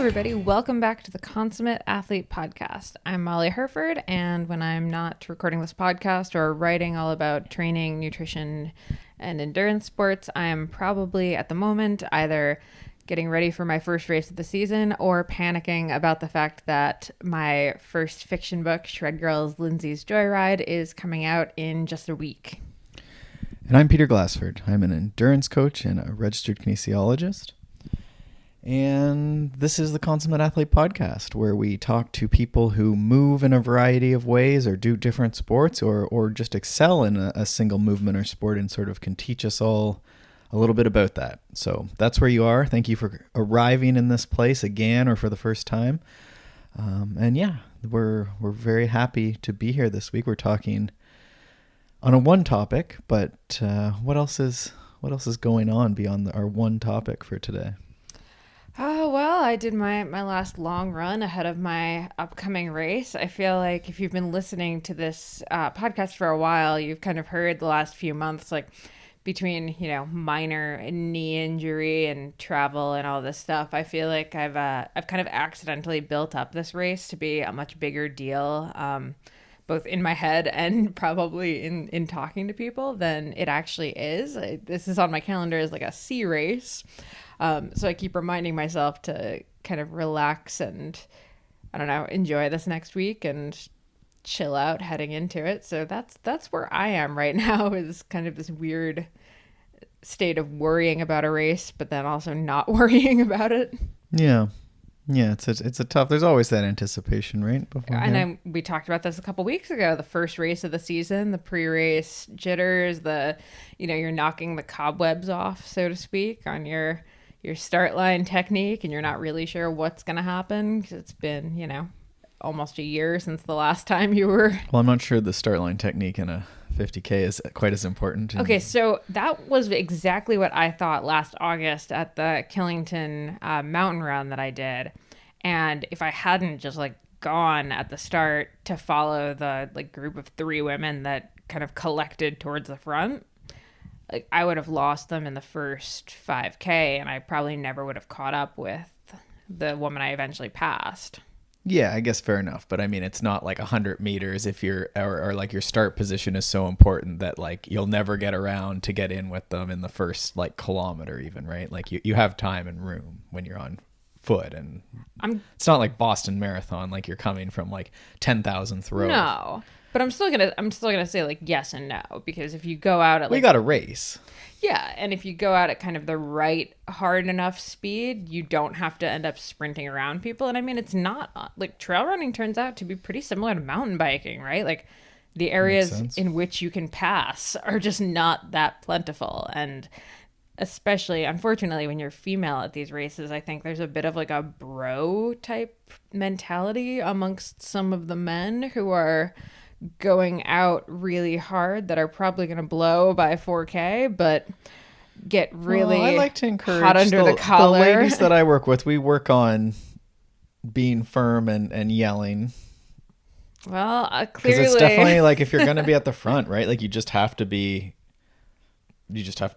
everybody. Welcome back to the Consummate Athlete Podcast. I'm Molly Herford, and when I'm not recording this podcast or writing all about training, nutrition, and endurance sports, I'm probably at the moment either getting ready for my first race of the season or panicking about the fact that my first fiction book, Shred Girls Lindsay's Joyride, is coming out in just a week. And I'm Peter Glassford. I'm an endurance coach and a registered kinesiologist. And this is the Consummate Athlete Podcast, where we talk to people who move in a variety of ways or do different sports or just excel in a single movement or sport and sort of can teach us all a little bit about that. So that's where you are. Thank you for arriving in this place again or for the first time. And yeah, we're very happy to be here this week. We're talking on a one topic, but what else is going on beyond our one topic for today? Oh, well, I did my last long run ahead of my upcoming race. I feel like if you've been listening to this podcast for a while, you've kind of heard the last few months, like between, minor knee injury and travel and all this stuff, I feel like I've kind of accidentally built up this race to be a much bigger deal, both in my head and probably in talking to people than it actually is. This is on my calendar as like a C race. So I keep reminding myself to kind of relax and, I don't know, enjoy this next week and chill out heading into it. So that's where I am right now, is kind of this weird state of worrying about a race, but then also not worrying about it. Yeah. Yeah, it's a tough, there's always that anticipation, right? And we talked about this a couple weeks ago, the first race of the season, the pre-race jitters, you're knocking the cobwebs off, so to speak, on your start line technique, and you're not really sure what's going to happen because it's been, almost a year since the last time you were. Well, I'm not sure the start line technique in a 50K is quite as important. Okay, so that was exactly what I thought last August at the Killington mountain run that I did. And if I hadn't just gone at the start to follow the group of three women that kind of collected towards the front, I would have lost them in the first 5K, and I probably never would have caught up with the woman I eventually passed. Yeah, I guess fair enough. But I mean, it's not 100 meters if you're, or your start position is so important that you'll never get around to get in with them in the first kilometer even, right? You have time and room when you're on foot, and it's not like Boston Marathon, you're coming from 10,000th row. No. But I'm still gonna say yes and no, because if you go out at we got a race. Yeah, and if you go out at kind of the right hard enough speed, you don't have to end up sprinting around people. And I mean, it's not trail running turns out to be pretty similar to mountain biking, right? The areas in which you can pass are just not that plentiful. And especially, unfortunately, when you're female at these races, I think there's a bit of a bro type mentality amongst some of the men who are going out really hard that are probably going to blow by 4K, but get really I like to encourage hot under the collar. The ladies that I work with, we work on being firm and yelling. Well, clearly. Because it's definitely if you're going to be at the front, right? You just have to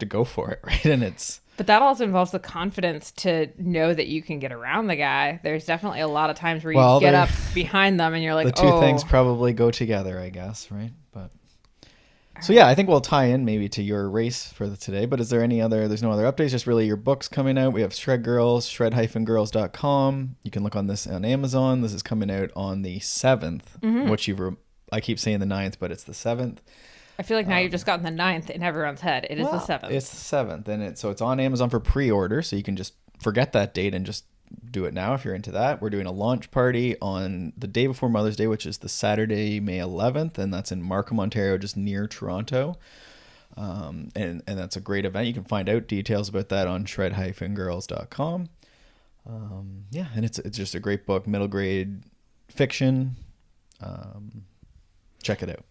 go for it, right? And But that also involves the confidence to know that you can get around the guy. There's definitely a lot of times where you get up behind them and you're the two things probably go together, I guess, right? But so yeah, I think we'll tie in maybe to your race for today. But is there there's no other updates? Just really your book's coming out. We have Shred Girls, shred-girls.com. You can look on this on Amazon. This is coming out on the 7th, which I keep saying the 9th, but it's the 7th. I feel like now you've just gotten the 9th in everyone's head. It is the 7th. It's the 7th, and so it's on Amazon for pre-order, so you can just forget that date and just do it now if you're into that. We're doing a launch party on the day before Mother's Day, which is the Saturday, May 11th, and that's in Markham, Ontario, just near Toronto. And that's a great event. You can find out details about that on shred-girls.com. And it's just a great book, middle grade fiction. Check it out.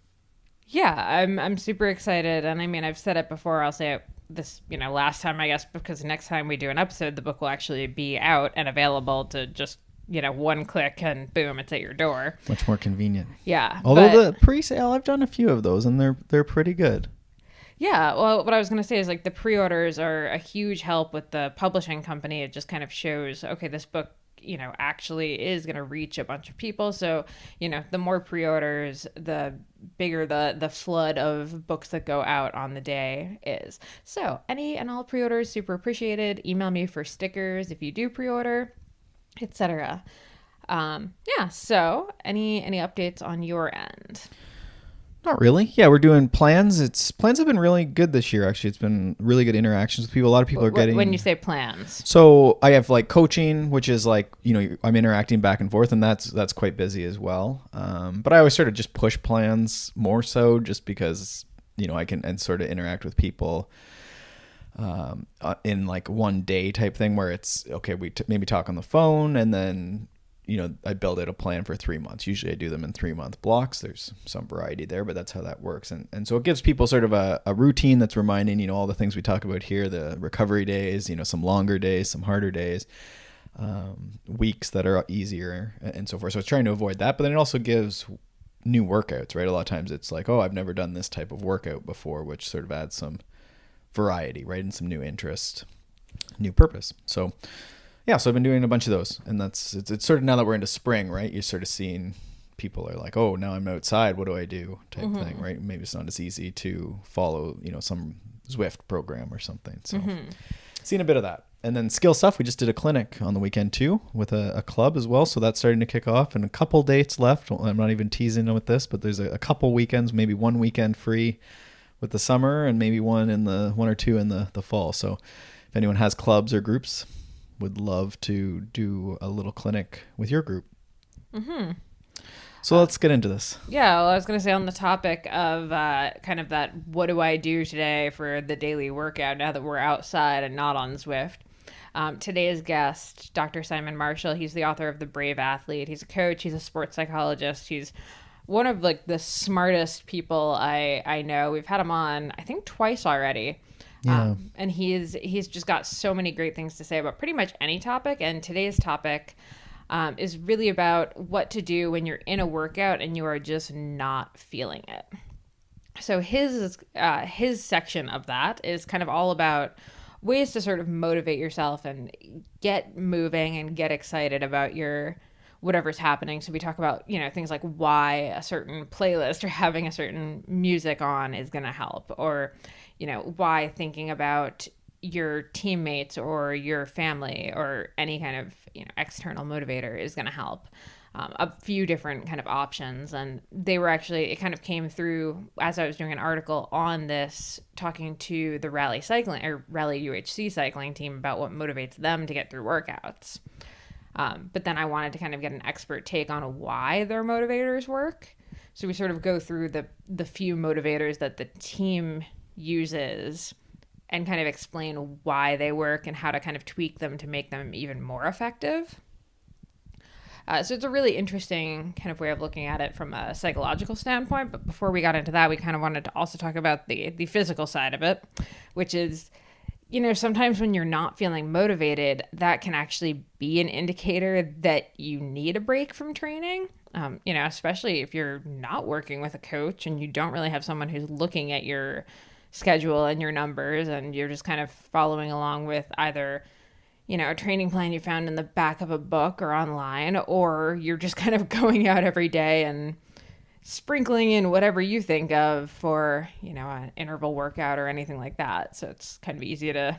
Yeah, I'm super excited. And I mean, I've said it before. I'll say it this, last time, I guess, because next time we do an episode, the book will actually be out and available to just, one click and boom, it's at your door. Much more convenient. Yeah. Although the pre-sale, I've done a few of those and they're pretty good. Yeah, well, what I was going to say is, like, the pre-orders are a huge help with the publishing company. It just kind of shows, okay, this book actually is going to reach a bunch of people. So, the more pre-orders, the bigger the flood of books that go out on the day is. So any and all pre-orders, super appreciated. Email me for stickers if you do pre-order, etc. Yeah. So any updates on your end? Not really. Yeah, we're doing plans. Plans have been really good this year. Actually, it's been really good interactions with people. A lot of people are getting. When you say plans, so I have like coaching, which is like I'm interacting back and forth, and that's quite busy as well. But I always sort of just push plans more so, just because I can and sort of interact with people in like one day type thing where it's okay. We maybe talk on the phone, and then I build out a plan for 3 months. Usually I do them in 3-month blocks. There's some variety there, but that's how that works. And so it gives people sort of a routine that's reminding, all the things we talk about here, the recovery days, some longer days, some harder days, weeks that are easier and so forth. So it's trying to avoid that, but then it also gives new workouts, right? A lot of times it's like, oh, I've never done this type of workout before, which sort of adds some variety, right? And some new interest, new purpose. So yeah, so I've been doing a bunch of those, and it's sort of now that we're into spring, right? You're sort of seeing people are like, oh, now I'm outside. What do I do? Type thing, right? Maybe it's not as easy to follow, some Zwift program or something. So seeing a bit of that. And then skill stuff, we just did a clinic on the weekend too with a club as well. So that's starting to kick off, and a couple dates left. I'm not even teasing them with this, but there's a couple weekends, maybe one weekend free with the summer, and maybe one or two in the fall. So if anyone has clubs or groups, would love to do a little clinic with your group. So let's get into this. Yeah, well, I was going to say on the topic of kind of that, what do I do today for the daily workout now that we're outside and not on Zwift? Today's guest, Dr. Simon Marshall, he's the author of The Brave Athlete. He's a coach. He's a sports psychologist. He's one of like the smartest people I know. We've had him on, I think, twice already. Yeah. And he's just got so many great things to say about pretty much any topic. And today's topic is really about what to do when you're in a workout and you are just not feeling it. So his section of that is kind of all about ways to sort of motivate yourself and get moving and get excited about your whatever's happening. So we talk about, things like why a certain playlist or having a certain music on is going to help, or why thinking about your teammates or your family or any kind of external motivator is going to help. A few different kind of options, and it kind of came through as I was doing an article on this, talking to the Rally UHC cycling team about what motivates them to get through workouts. But then I wanted to kind of get an expert take on why their motivators work. So we sort of go through the few motivators that the team uses and kind of explain why they work and how to kind of tweak them to make them even more effective. So it's a really interesting kind of way of looking at it from a psychological standpoint. But before we got into that, we kind of wanted to also talk about the physical side of it, which is, sometimes when you're not feeling motivated, that can actually be an indicator that you need a break from training. Especially if you're not working with a coach and you don't really have someone who's looking at your schedule and your numbers, and you're just kind of following along with either, a training plan you found in the back of a book or online, or you're just kind of going out every day and sprinkling in whatever you think of for, an interval workout or anything like that. So it's kind of easy to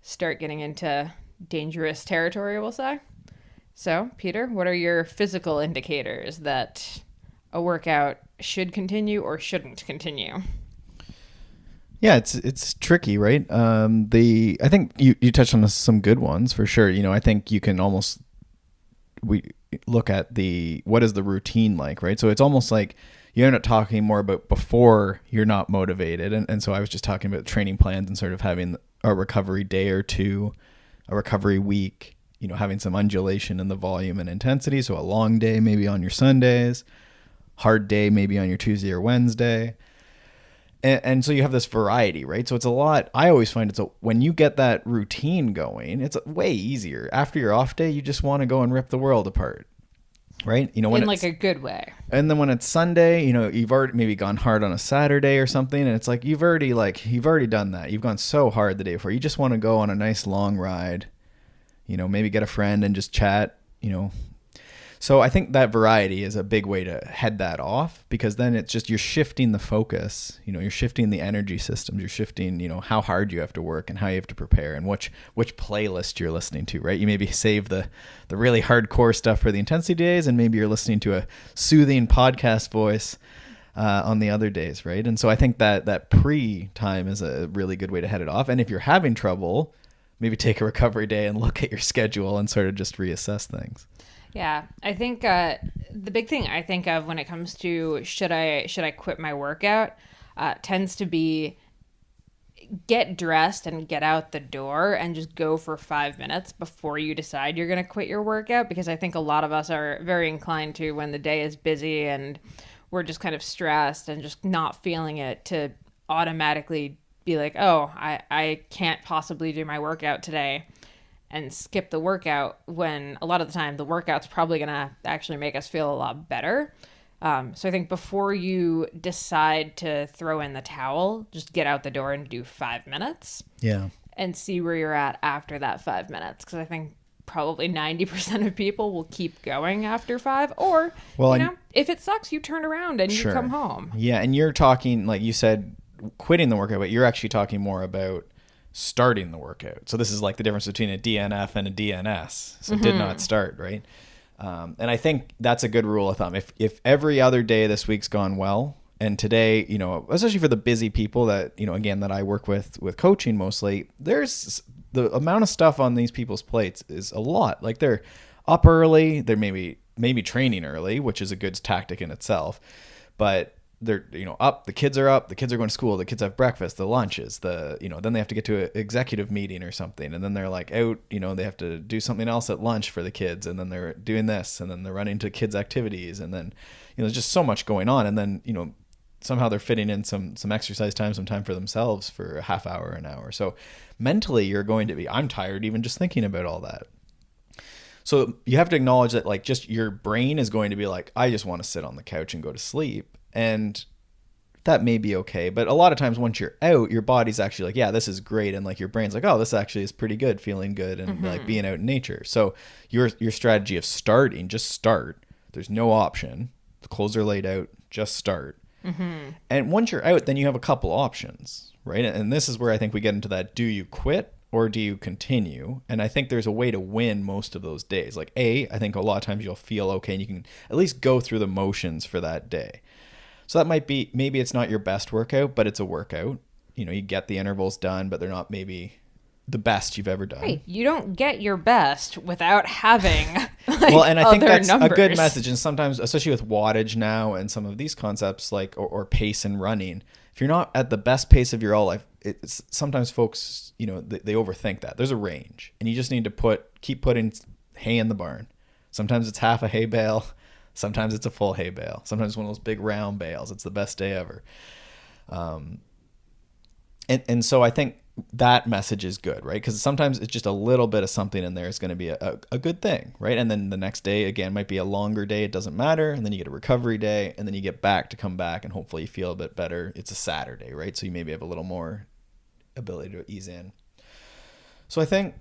start getting into dangerous territory, we'll say. So, Peter, what are your physical indicators that a workout should continue or shouldn't continue? Yeah, it's tricky, right? I think you touched on some good ones for sure. I think you can we look at what is the routine like, right? So it's almost like you end up talking more about before you're not motivated. And so I was just talking about training plans and sort of having a recovery day or two, a recovery week, having some undulation in the volume and intensity. So a long day maybe on your Sundays, hard day maybe on your Tuesday or Wednesday. And so you have this variety, right? So it's a lot. I always find when you get that routine going, it's way easier. After your off day, you just want to go and rip the world apart, right? When in like a good way. And then when it's Sunday, you've already maybe gone hard on a Saturday or something, and it's like you've already done that. You've gone so hard the day before. You just want to go on a nice long ride, maybe get a friend and just chat So I think that variety is a big way to head that off, because then it's just, you're shifting the focus, you're shifting the energy systems, you're shifting, how hard you have to work and how you have to prepare and which playlist you're listening to, right? You maybe save the really hardcore stuff for the intensity days, and maybe you're listening to a soothing podcast voice on the other days, right? And so I think that pre-time is a really good way to head it off. And if you're having trouble, maybe take a recovery day and look at your schedule and sort of just reassess things. Yeah, I think the big thing I think of when it comes to should I quit my workout tends to be get dressed and get out the door and just go for 5 minutes before you decide you're going to quit your workout, because I think a lot of us are very inclined to, when the day is busy and we're just kind of stressed and just not feeling it, to automatically be like, oh, I can't possibly do my workout today, and skip the workout, when a lot of the time the workout's probably going to actually make us feel a lot better. So I think before you decide to throw in the towel, just get out the door and do 5 minutes. Yeah. And see where you're at after that 5 minutes. Because I think probably 90% of people will keep going after 5. Or, if it sucks, you turn around and you come home. Yeah, and you're talking, like you said, quitting the workout, but you're actually talking more about starting the workout. So this is like the difference between a DNF and a DNS. So did not start, right? And I think that's a good rule of thumb. If every other day this week's gone well, and today, especially for the busy people that, again, that I work with coaching mostly, there's the amount of stuff on these people's plates is a lot. Like, they're up early, they're maybe training early, which is a good tactic in itself, but they're up, the kids are going to school, the kids have breakfast, the lunches, then they have to get to an executive meeting or something, and then they're like out, they have to do something else at lunch for the kids, and then they're doing this, and then they're running to kids activities, and then there's just so much going on, and then somehow they're fitting in some exercise time, some time for themselves for a half hour, an hour. So mentally you're going to be, I'm tired even just thinking about all that. So you have to acknowledge that, like, just your brain is going to be like, I just want to sit on the couch and go to sleep. And that may be okay. But a lot of times once you're out, your body's actually like, yeah, this is great. And like your brain's like, oh, this actually is pretty good, feeling good, and like being out in nature. So your strategy of starting, just start. There's no option. The clothes are laid out, just start. And once you're out, then you have a couple options, right? And this is where I think we get into that, do you quit or do you continue? And I think there's a way to win most of those days. Like, I think a lot of times you'll feel okay and you can at least go through the motions for that day. So that might be, maybe it's not your best workout, but it's a workout. You get the intervals done, but they're not maybe the best you've ever done. Right. You don't get your best without having well, and I think that's numbers. a good message. And sometimes, especially with wattage now and some of these concepts, like or pace and running, if you're not at the best pace of your all life, it's sometimes folks, they overthink that. There's a range, and you just need to keep putting hay in the barn. Sometimes it's half a hay bale. Sometimes it's a full hay bale. Sometimes one of those big round bales. It's the best day ever. And so I think that message is good, right? Because sometimes it's just a little bit of something in there is going to be a good thing, right? And then the next day, again, might be a longer day. It doesn't matter. And then you get a recovery day, and then you get back to come back, and hopefully you feel a bit better. It's a Saturday, right? So you maybe have a little more ability to ease in. So I think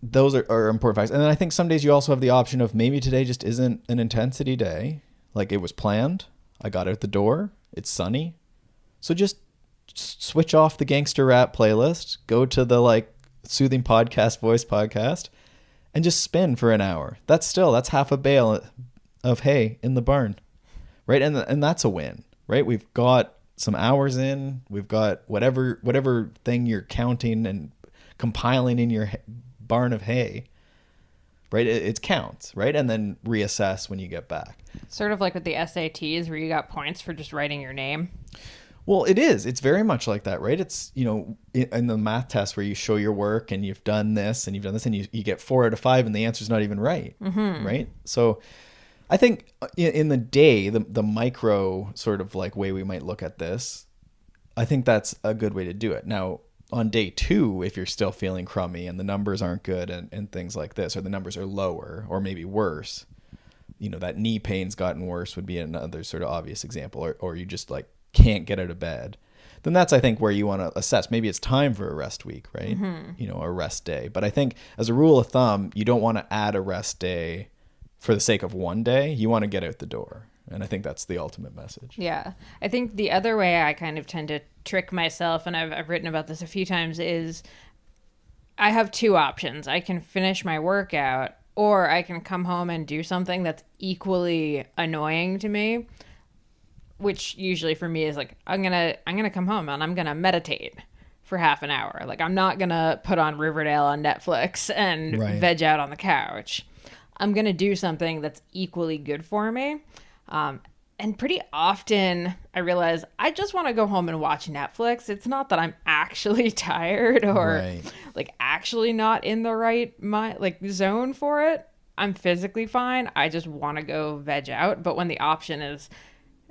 those are important facts. And then I think some days you also have the option of maybe today just isn't an intensity day. Like, it was planned. I got out the door. It's sunny. So just switch off the gangster rap playlist, go to the like soothing podcast, voice podcast, and just spin for an hour. That's half a bale of hay in the barn, right? And that's a win, right? We've got some hours in, we've got whatever thing you're counting and compiling in your barn of hay, right? It counts, right? And then reassess when you get back. Sort of like with the SATs where you got points for just writing your name. Well, it is. It's very much like that, right? It's, in the math test where you show your work and you've done this and you've done this, and you get 4 out of 5 and the answer's not even right, right? So I think in the day, the micro sort of like way we might look at this, I think that's a good way to do it. Now, on day 2, if you're still feeling crummy and the numbers aren't good and things like this, or the numbers are lower or maybe worse, that knee pain's gotten worse would be another sort of obvious example, or you just like can't get out of bed, then that's, I think, where you want to assess. Maybe it's time for a rest week, right? A rest day. But I think as a rule of thumb, you don't want to add a rest day for the sake of one day. You want to get out the door. And I think that's the ultimate message. Yeah. I think the other way I kind of tend to trick myself, and I've written about this a few times, is I have two options. I can finish my workout, or I can come home and do something that's equally annoying to me, which usually for me is like, I'm gonna come home and I'm gonna meditate for half an hour. Like, I'm not gonna put on Riverdale on Netflix and veg out on the couch. I'm gonna do something that's equally good for me. And pretty often I realize I just want to go home and watch Netflix. It's not that I'm actually tired or like actually not in the right zone for it. I'm physically fine. I just want to go veg out. But when the option is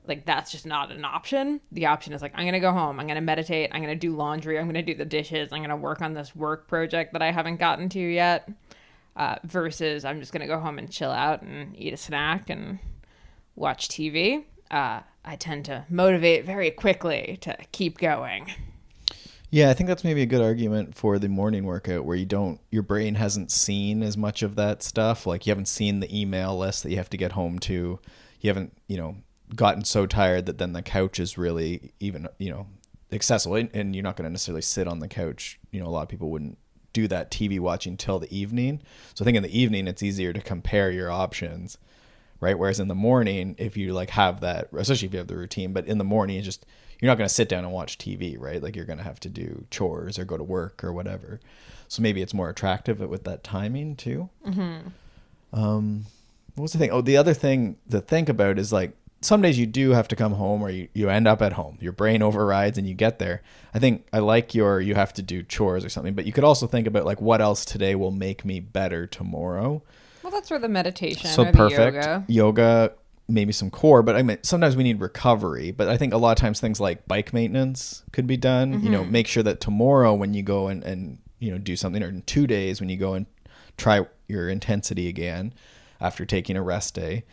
like, that's just not an option. The option is like, I'm going to go home. I'm going to meditate. I'm going to do laundry. I'm going to do the dishes. I'm going to work on this work project that I haven't gotten to yet. Versus I'm just going to go home and chill out and eat a snack and watch TV. I tend to motivate very quickly to keep going. Yeah, I think that's maybe a good argument for the morning workout where your brain hasn't seen as much of that stuff. Like, you haven't seen the email list that you have to get home to. You haven't, gotten so tired that then the couch is really even, accessible. And you're not going to necessarily sit on the couch. A lot of people wouldn't do that TV watching till the evening. So I think in the evening, it's easier to compare your options. Right. Whereas in the morning, if you have that, especially if you have the routine, but in the morning, you're not going to sit down and watch TV, right? Like, you're going to have to do chores or go to work or whatever. So maybe it's more attractive with that timing too. Mm-hmm. What was the thing? Oh, the other thing to think about is like, some days you do have to come home or you end up at home. Your brain overrides and you get there. I think I like you have to do chores or something, but you could also think about like, what else today will make me better tomorrow? Well, that's where the meditation or perfect. The yoga, maybe some core, but I mean, sometimes we need recovery. But I think a lot of times things like bike maintenance could be done. Mm-hmm. Make sure that tomorrow when you go and do something, or in 2 days when you go and try your intensity again after taking a rest day,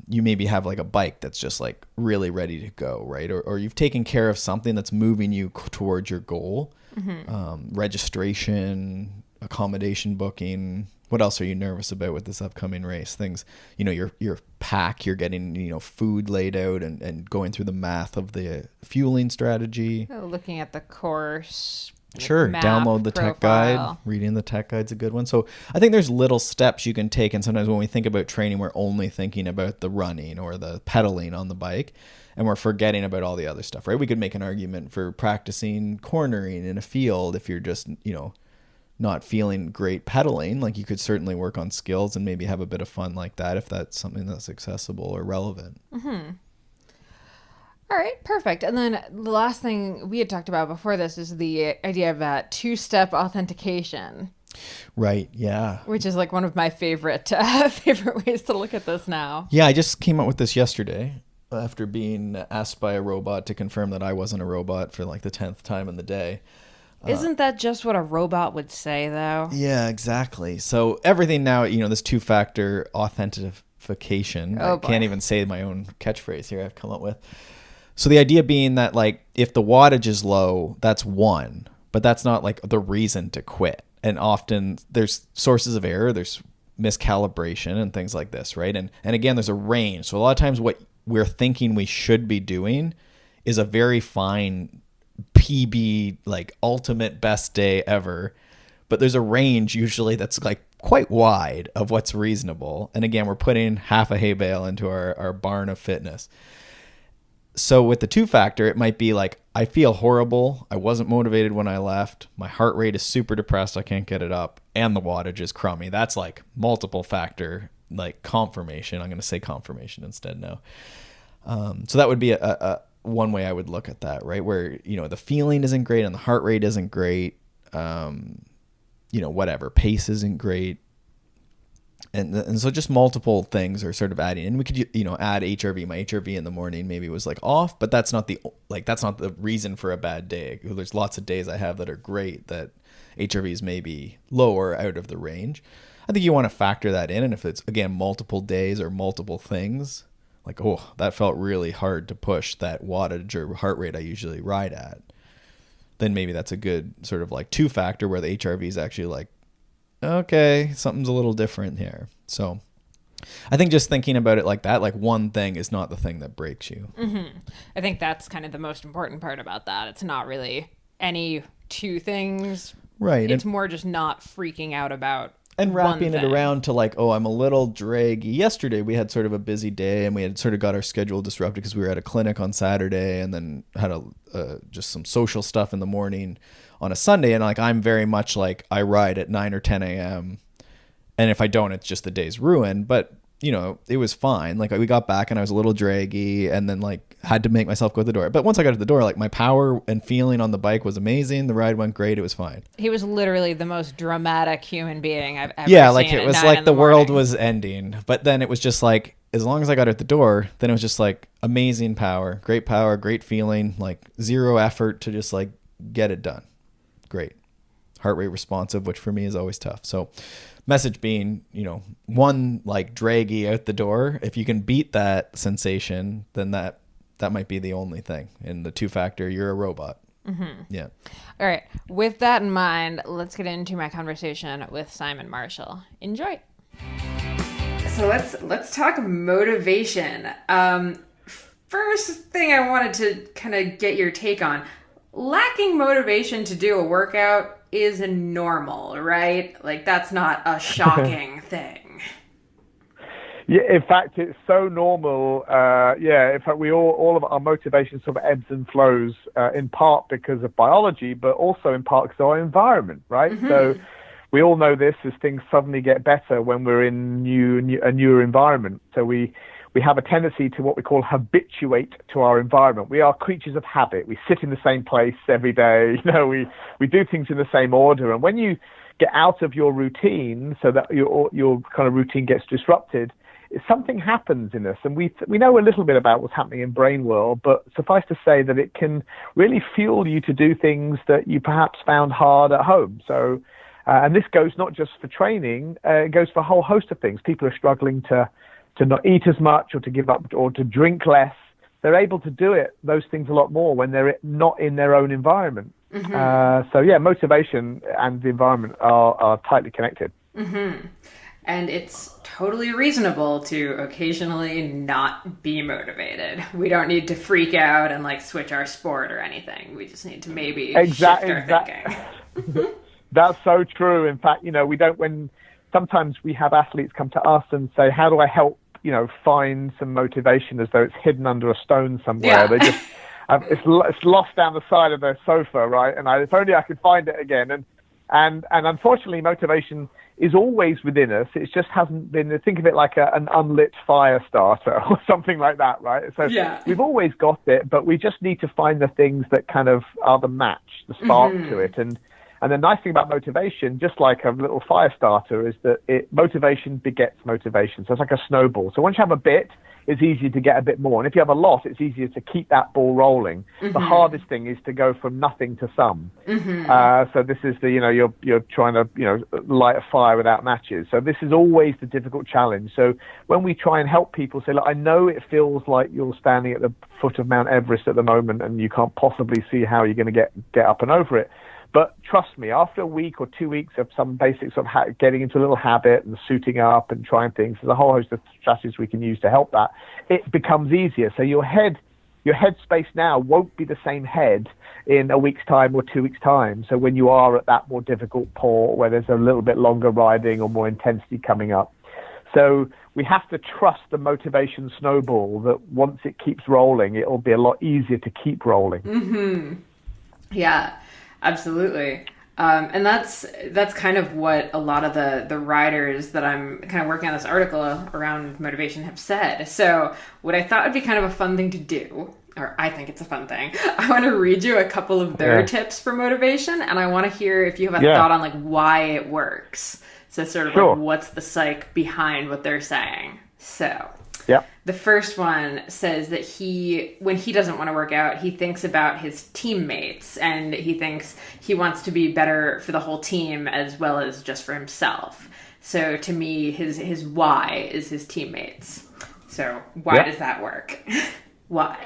you maybe have like a bike that's just like really ready to go, right? Or you've taken care of something that's moving you towards your goal. Mm-hmm. Registration, accommodation booking. What else are you nervous about with this upcoming race? Things, your pack, you're getting, food laid out and going through the math of the fueling strategy. Looking at the course. Sure. Download the tech guide. Reading the tech guide's a good one. So I think there's little steps you can take. And sometimes when we think about training, we're only thinking about the running or the pedaling on the bike. And we're forgetting about all the other stuff, right? We could make an argument for practicing cornering in a field if you're just, not feeling great pedaling. Like, you could certainly work on skills and maybe have a bit of fun like that if that's something that's accessible or relevant. Mm-hmm. All right, perfect. And then the last thing we had talked about before this is the idea of that two-step authentication. Right, yeah. Which is like one of my favorite ways to look at this now. Yeah, I just came up with this yesterday after being asked by a robot to confirm that I wasn't a robot for like the 10th time in the day. Isn't that just what a robot would say, though? Yeah, exactly. So everything now, this two-factor authentication. I can't even say my own catchphrase here I've come up with. So the idea being that, like, if the wattage is low, that's one. But that's not, like, the reason to quit. And often there's sources of error. There's miscalibration and things like this, right? And again, there's a range. So a lot of times what we're thinking we should be doing is a very fine PB, like ultimate best day ever, but there's a range usually that's like quite wide of what's reasonable. And again, we're putting half a hay bale into our barn of fitness. So with the two-factor, it might be like, I feel horrible, I wasn't motivated when I left, my heart rate is super depressed, I can't get it up, and the wattage is crummy. That's like multiple factor, like confirmation. I'm going to say confirmation instead now. So that would be a one way I would look at that, right? Where, the feeling isn't great and the heart rate isn't great. Whatever, pace isn't great. And so just multiple things are sort of adding, and we could, add HRV. My HRV in the morning maybe was like off, but that's not the reason for a bad day. There's lots of days I have that are great that HRVs may be lower, out of the range. I think you want to factor that in. And if it's, again, multiple days or multiple things, like, oh, that felt really hard to push that wattage or heart rate I usually ride at, then maybe that's a good sort of like two-factor where the HRV is actually like, okay, something's a little different here. So I think just thinking about it like that, like one thing is not the thing that breaks you. I think that's kind of the most important part about that. It's not really any two things. Right. It's more just not freaking out about and wrapping one it thing. around to like, oh, I'm a little draggy. Yesterday we had sort of a busy day and we had sort of got our schedule disrupted because we were at a clinic on Saturday and then had just some social stuff in the morning on a Sunday. And like, I'm very much like I ride at 9 or 10 a.m. And if I don't, it's just the day's ruined. But you know, it was fine. Like we got back and I was a little draggy and then like had to make myself go to the door. But once I got to the door, like my power and feeling on the bike was amazing. The ride went great. It was fine. He was literally the most dramatic human being I've ever Yeah, seen. like it was like the world was ending. But then it was just like, as long as I got at the door, then it was just like amazing power, great feeling, like zero effort to just like get it done. Great. Heart rate responsive, which for me is always tough. So message being, you know, one, like draggy out the door. If you can beat that sensation, then that might be the only thing. And the 2-factor, you're a robot. Yeah. All right. With that in mind, let's get into my conversation with Simon Marshall. Enjoy. So let's talk motivation. First thing I wanted to kind of get your take on. Lacking motivation to do a workout is normal, right? Like that's not a shocking thing. Yeah, in fact, it's so normal. In fact, we all of our motivation sort of ebbs and flows in part because of biology, but also in part because of our environment, right? So we all know this as things suddenly get better when we're in a newer environment. So we have a tendency to what we call habituate to our environment. We are creatures of habit. We sit in the same place every day. You know, we do things in the same order. And when you get out of your routine, so that your kind of routine gets disrupted, something happens in us. And we know a little bit about what's happening in brain world, but suffice to say that it can really fuel you to do things that you perhaps found hard at home. So, and this goes not just for training, it goes for a whole host of things. People are struggling to not eat as much or to give up or to drink less. They're able to do those things a lot more when they're not in their own environment. Motivation and the environment are tightly connected. And it's totally reasonable to occasionally not be motivated. We don't need to freak out and like switch our sport or anything. We just need to maybe shift our thinking. That's so true. In fact, you know, sometimes we have athletes come to us and say, how do I help, you know, find some motivation, as though it's hidden under a stone somewhere. Yeah. They just, it's lost down the side of their sofa, right? And if only I could find it again. And unfortunately, motivation is always within us. It just hasn't been, think of it like an unlit fire starter or something like that, right? So we've always got it, but we just need to find the things that kind of are the match, the spark to it. And the nice thing about motivation, just like a little fire starter, is that motivation begets motivation. So it's like a snowball. So once you have a bit, it's easier to get a bit more. And if you have a lot, it's easier to keep that ball rolling. The hardest thing is to go from nothing to some. So this is you're trying to, light a fire without matches. So this is always the difficult challenge. So when we try and help people say, look, I know it feels like you're standing at the foot of Mount Everest at the moment and you can't possibly see how you're going to get up and over it. But trust me, after a week or 2 weeks of some basics of getting into a little habit and suiting up and trying things, there's a whole host of strategies we can use to help that. It becomes easier. So your head space now won't be the same head in a week's time or 2 weeks' time. So when you are at that more difficult port where there's a little bit longer riding or more intensity coming up. So we have to trust the motivation snowball that once it keeps rolling, it'll be a lot easier to keep rolling. Yeah. Absolutely. And that's kind of what a lot of the writers that I'm kind of working on this article around motivation have said. So what I thought would be kind of a fun thing to do, or I think it's a fun thing, I want to read you a couple of their tips for motivation, and I want to hear if you have a thought on like why it works. So sort of like what's the psych behind what they're saying. So the first one says that when he doesn't want to work out, he thinks about his teammates, and he thinks he wants to be better for the whole team as well as just for himself. So to me, his why is his teammates. So why does that work? Why?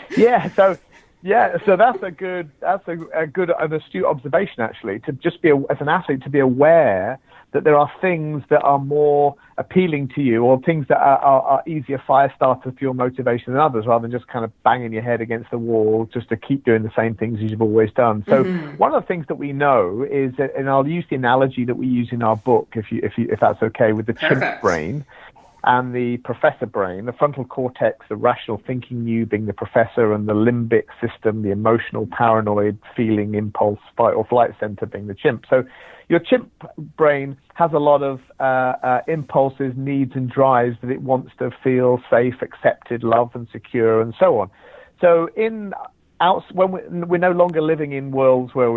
So that's a good and astute observation, actually, to just be as an athlete to be aware that there are things that are more appealing to you, or things that are easier fire starters for your motivation than others, rather than just kind of banging your head against the wall just to keep doing the same things as you've always done. So one of the things that we know is that, and I'll use the analogy that we use in our book, if that's okay, with the chimp brain and the professor brain, the frontal cortex, the rational thinking you being the professor, and the limbic system, the emotional, paranoid, feeling, impulse, fight or flight center being the chimp. So your chimp brain has a lot of impulses, needs, and drives that it wants to feel safe, accepted, loved, and secure, and so on. So when we're no longer living in worlds where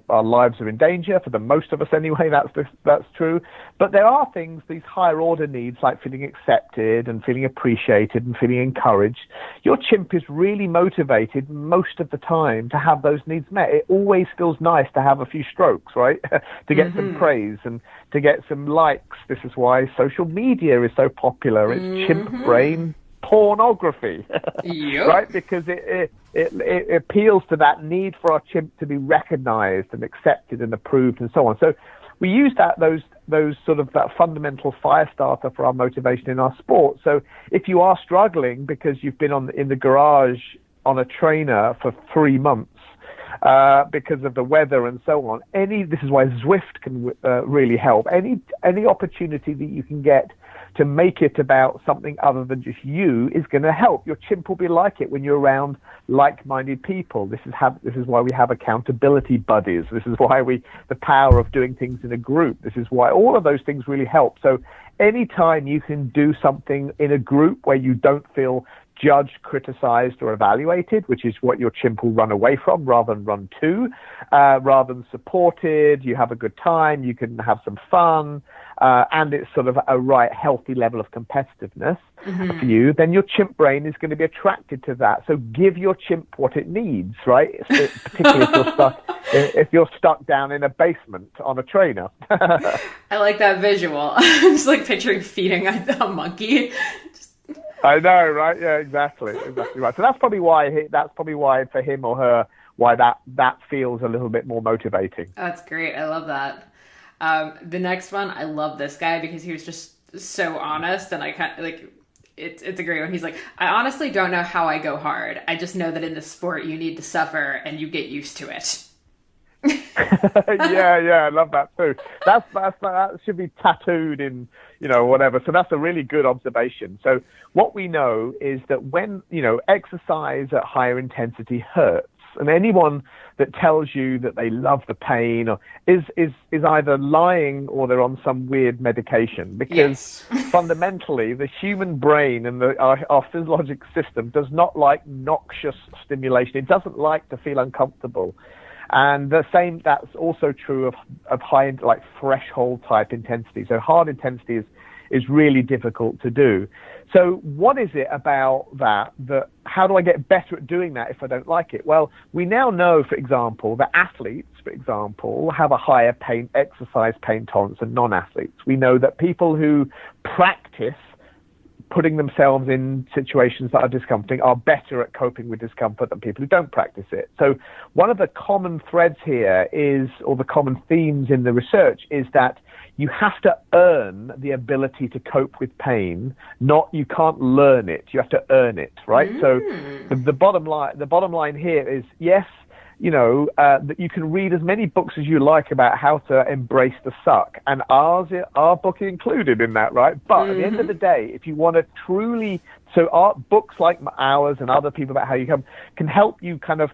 our lives are in danger, for the most of us anyway, that's true. But there are things, these higher order needs, like feeling accepted and feeling appreciated and feeling encouraged. Your chimp is really motivated most of the time to have those needs met. It always feels nice to have a few strokes, right? To get some praise and to get some likes. This is why social media is so popular. It's chimp brain pornography, right? Because it appeals to that need for our chimp to be recognized and accepted and approved and so on. So we use those sort of that fundamental fire starter for our motivation in our sport. So if you are struggling because you've been in the garage on a trainer for 3 months because of the weather and so on, this is why Zwift can really help. Any opportunity that you can get to make it about something other than just you is going to help. Your chimp will be like it when you're around like-minded people. This is why we have accountability buddies. This is why the power of doing things in a group. This is why all of those things really help. So anytime you can do something in a group where you don't feel judged, criticized, or evaluated, which is what your chimp will run away from rather than run to, rather than supported, you have a good time, you can have some fun, and it's sort of a right healthy level of competitiveness for you, then your chimp brain is going to be attracted to that. So give your chimp what it needs, right? Particularly if you're stuck down in a basement on a trainer. I like that visual. I'm just like picturing feeding a monkey. I know, right? Yeah, exactly right. So that's probably why for him or her, why that feels a little bit more motivating. That's great. I love that. The next one, I love this guy because he was just so honest, and I kind of like it's a great one. He's like, I honestly don't know how I go hard. I just know that in this sport you need to suffer and you get used to it. yeah, I love that too. That should be tattooed in, whatever. So that's a really good observation. So what we know is that when, exercise at higher intensity hurts, and anyone that tells you that they love the pain is either lying or they're on some weird medication, because fundamentally the human brain and our physiologic system does not like noxious stimulation. It doesn't like to feel uncomfortable. And that's also true of high, like threshold type intensity. So hard intensity is really difficult to do. So what is it about that how do I get better at doing that if I don't like it? Well, we now know, for example, that athletes, have a higher exercise pain tolerance than non-athletes. We know that people who practice putting themselves in situations that are discomforting are better at coping with discomfort than people who don't practice it. So one of the common threads here or the common themes in the research is that you have to earn the ability to cope with pain, you can't learn it, you have to earn it, right? So the bottom line here is, yes, that you can read as many books as you like about how to embrace the suck, and our book included in that, right? But at the end of the day, if you want to truly, our books like ours and other people about how you can help you kind of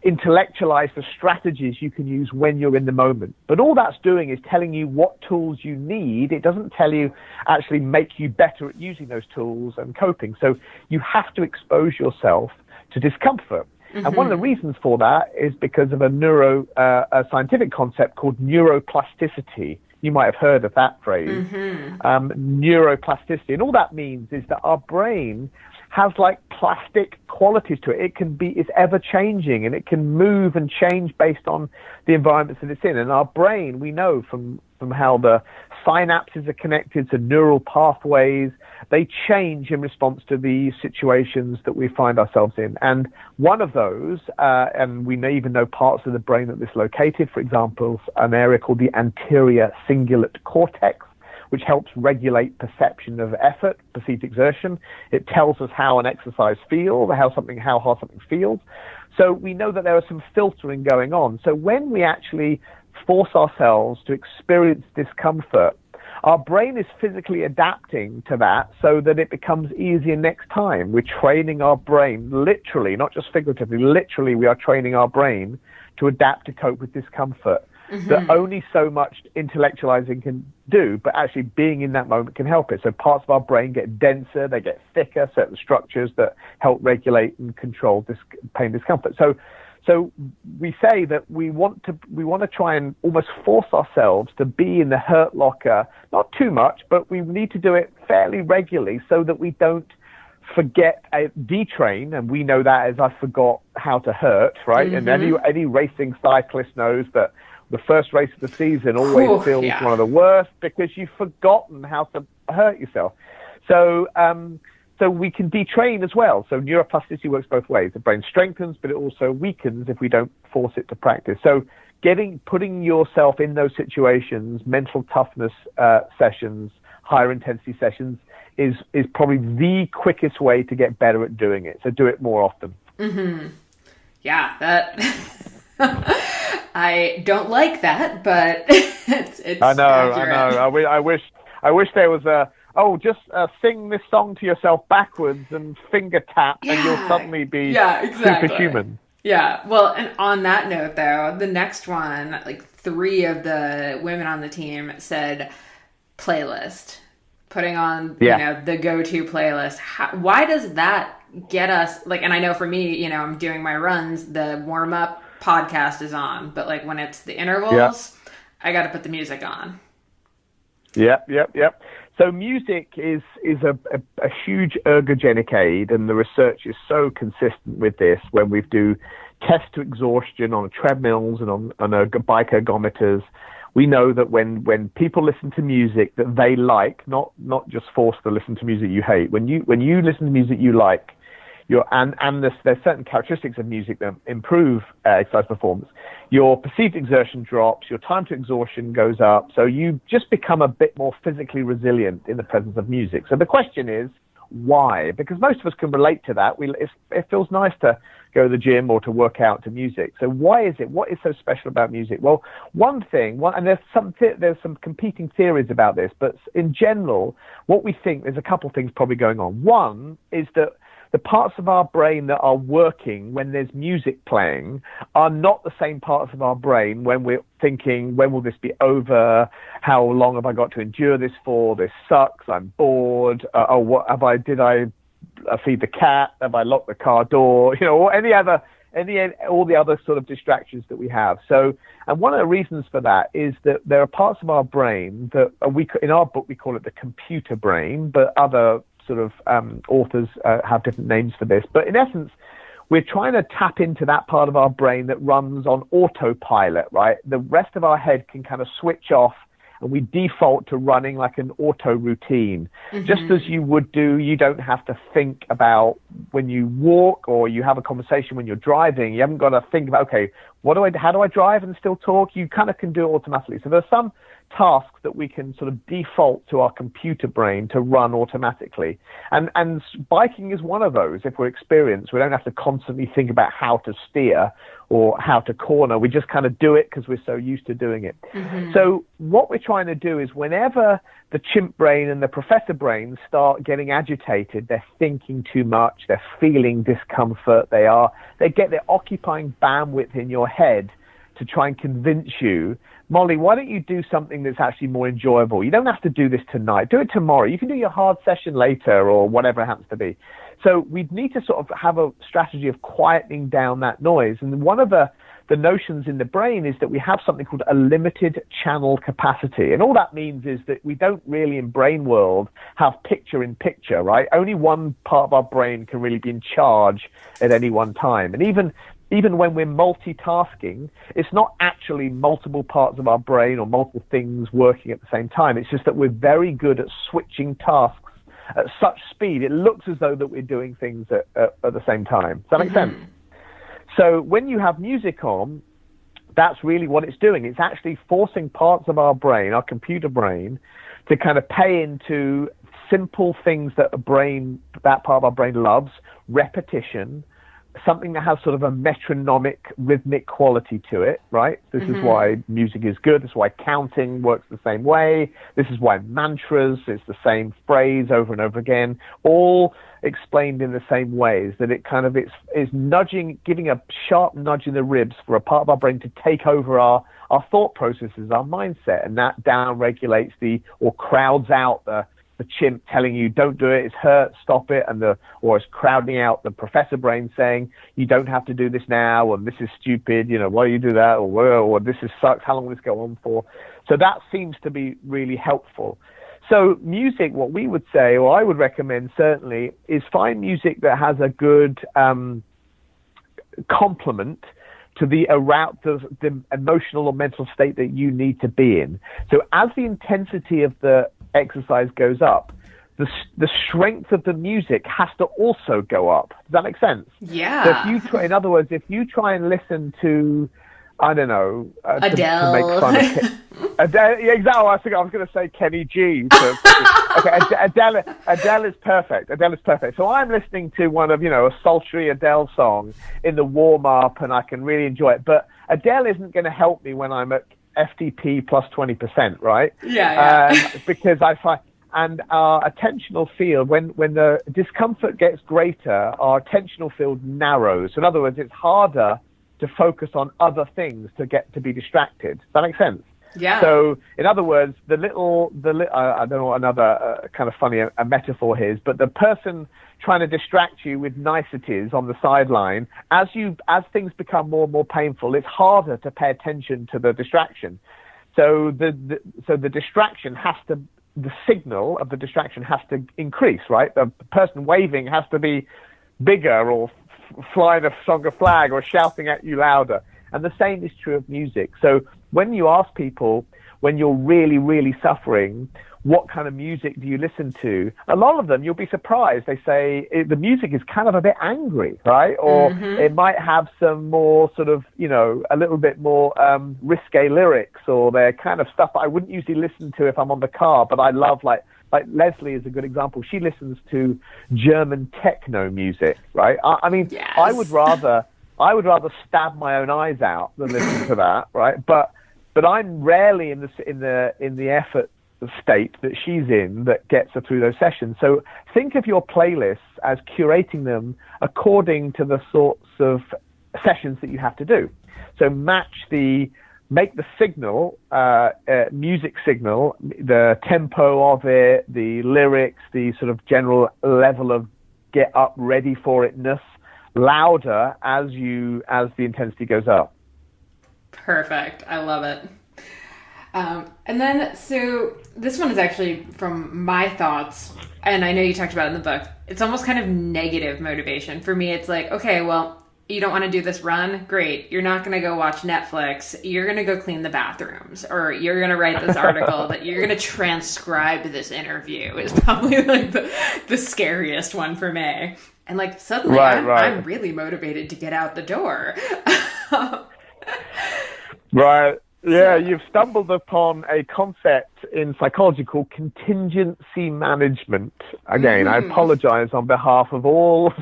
intellectualize the strategies you can use when you're in the moment. But all that's doing is telling you what tools you need. It doesn't tell you actually make you better at using those tools and coping. So you have to expose yourself to discomfort. And one of the reasons for that is because of a scientific concept called neuroplasticity. You might have heard of that phrase, neuroplasticity. And all that means is that our brain has like plastic qualities to it. It's ever changing, and it can move and change based on the environments that it's in. And our brain, we know from how the synapses are connected to neural pathways, they change in response to the situations that we find ourselves in. And one of those, and we may even know parts of the brain that this is located, for example, an area called the anterior cingulate cortex, which helps regulate perception of effort, perceived exertion. It tells us how an exercise feels, how hard something feels. So we know that there is some filtering going on. So when we actually force ourselves to experience discomfort, our brain is physically adapting to that so that it becomes easier next time. We're training our brain, literally, not just figuratively, literally we are training our brain to adapt to cope with discomfort. That only so much intellectualizing can do, but actually being in that moment can help it. So parts of our brain get denser, they get thicker, certain structures that help regulate and control this pain, discomfort. So we say that we want to try and almost force ourselves to be in the hurt locker, not too much, but we need to do it fairly regularly so that we don't forget detrain, and we know that as I forgot how to hurt, right? And any racing cyclist knows that the first race of the season always feels one of the worst because you've forgotten how to hurt yourself. So we can detrain as well. So neuroplasticity works both ways. The brain strengthens, but it also weakens if we don't force it to practice. So putting yourself in those situations, mental toughness sessions, higher intensity sessions, is probably the quickest way to get better at doing it. So do it more often. Yeah, that... I don't like that, but it's I know. accurate. I wish there was just sing this song to yourself backwards and finger tap, and you'll suddenly be superhuman. Yeah. Well, and on that note, though, the next one, like 3 of the women on the team said playlist, putting on the go-to playlist. Why does that get us like? And I know for me, I'm doing my runs, the warm-up podcast is on, but like when it's the intervals, I got to put the music on. Yep. So music is a huge ergogenic aid, and the research is so consistent with this. When we do tests to exhaustion on treadmills and on bike ergometers, we know that when people listen to music that they like, not just forced to listen to music you hate. When you listen to music you like, there's certain characteristics of music that improve exercise performance. Your perceived exertion drops, your time to exhaustion goes up, so you just become a bit more physically resilient in the presence of music. So the question is, why? Because most of us can relate to that. It feels nice to go to the gym or to work out to music. So why is it? What is so special about music? Well, one thing, and there's some competing theories about this, but in general, what we think, there's a couple things probably going on. One is that the parts of our brain that are working when there's music playing are not the same parts of our brain when we're thinking, when will this be over? How long have I got to endure this for? This sucks. I'm bored. Did I feed the cat? Have I locked the car door? Or all the other sort of distractions that we have. So, and one of the reasons for that is that there are parts of our brain that in our book, we call it the computer brain, but other sort of authors have different names for this. But in essence, we're trying to tap into that part of our brain that runs on autopilot, right? The rest of our head can kind of switch off, and we default to running like an auto routine. Just as you would do, you don't have to think about when you walk or you have a conversation when you're driving. You haven't got to think about, okay, how do I drive and still talk? You kind of can do it automatically. So there's some tasks that we can sort of default to our computer brain to run automatically. And biking is one of those. If we're experienced, we don't have to constantly think about how to steer or how to corner. We just kind of do it because we're so used to doing it. So what we're trying to do is whenever the chimp brain and the professor brain start getting agitated, they're thinking too much, they're feeling discomfort, they're occupying bandwidth in your head to try and convince you, Molly, why don't you do something that's actually more enjoyable? You don't have to do this tonight. Do it tomorrow. You can do your hard session later or whatever it happens to be. So we need to sort of have a strategy of quietening down that noise. And one of the the notions in the brain is that we have something called a limited channel capacity. And all that means is that we don't really in brain world have picture in picture, right? Only one part of our brain can really be in charge at any one time. And even when we're multitasking, it's not actually multiple parts of our brain or multiple things working at the same time. It's just that we're very good at switching tasks at such speed, it looks as though that we're doing things at the same time. Does that make sense? So when you have music on, that's really what it's doing. It's actually forcing parts of our brain, our computer brain, to kind of pay into simple things that that part of our brain loves, repetition, something that has sort of a metronomic, rhythmic quality to it, right? This is why music is good. This is why counting works the same way. This is why mantras, it's the same phrase over and over again, all explained in the same ways, that it kind of is nudging, giving a sharp nudge in the ribs for a part of our brain to take over our thought processes, our mindset, and that down regulates or crowds out the chimp telling you don't do it, it's hurt, stop it, or it's crowding out the professor brain saying you don't have to do this now, or this is stupid, why do you do that, or this is sucks, how long will this go on for? So that seems to be really helpful. So music, what we would say, or I would recommend certainly, is find music that has a good complement to the emotional or mental state that you need to be in. So as the intensity of the exercise goes up, the strength of the music has to also go up. Does that make sense? Yeah. So in other words, if you try and listen to, I don't know, Adele. to make fun of Adele, yeah, exactly. I was going to say Kenny G. Okay, Adele is perfect. Adele is perfect. So I'm listening to one of, a sultry Adele song in the warm up, and I can really enjoy it. But Adele isn't going to help me when I'm at FTP plus 20%, right? Yeah. Because I find, and our attentional field, when the discomfort gets greater, our attentional field narrows. So in other words, it's harder to focus on other things to be distracted. Does that make sense? Yeah. So in other words, I don't know what another kind of funny a metaphor here is, but the person trying to distract you with niceties on the sideline, as things become more and more painful, it's harder to pay attention to the distraction. So the distraction has to, the signal of the distraction has to increase, right? The person waving has to be bigger, or flying a stronger flag, or shouting at you louder. And the same is true of music. So when you ask people, when you're really, really suffering, what kind of music do you listen to? A lot of them, you'll be surprised. They say the music is kind of a bit angry, right? Or it might have some more sort of, a little bit more risque lyrics, or they're kind of stuff that I wouldn't usually listen to if I'm on the car, but I love, like Leslie is a good example. She listens to German techno music, right? I mean, yes. I would rather stab my own eyes out than listen to that, right? But I'm rarely in the effort state that she's in that gets her through those sessions. So think of your playlists as curating them according to the sorts of sessions that you have to do. So make the signal, music signal, the tempo of it, the lyrics, the sort of general level of get up ready for itness louder as the intensity goes up. Perfect. I love it. And then, so this one is actually from my thoughts, and I know you talked about it in the book. It's almost kind of negative motivation. For me, it's like, okay, well, you don't want to do this run? Great. You're not going to go watch Netflix. You're going to go clean the bathrooms, or you're going to write this article, that you're going to transcribe this interview is probably like the scariest one for me. And like suddenly I'm really motivated to get out the door. Right. Yeah, you've stumbled upon a concept in psychology called contingency management. Again, I apologize on behalf of all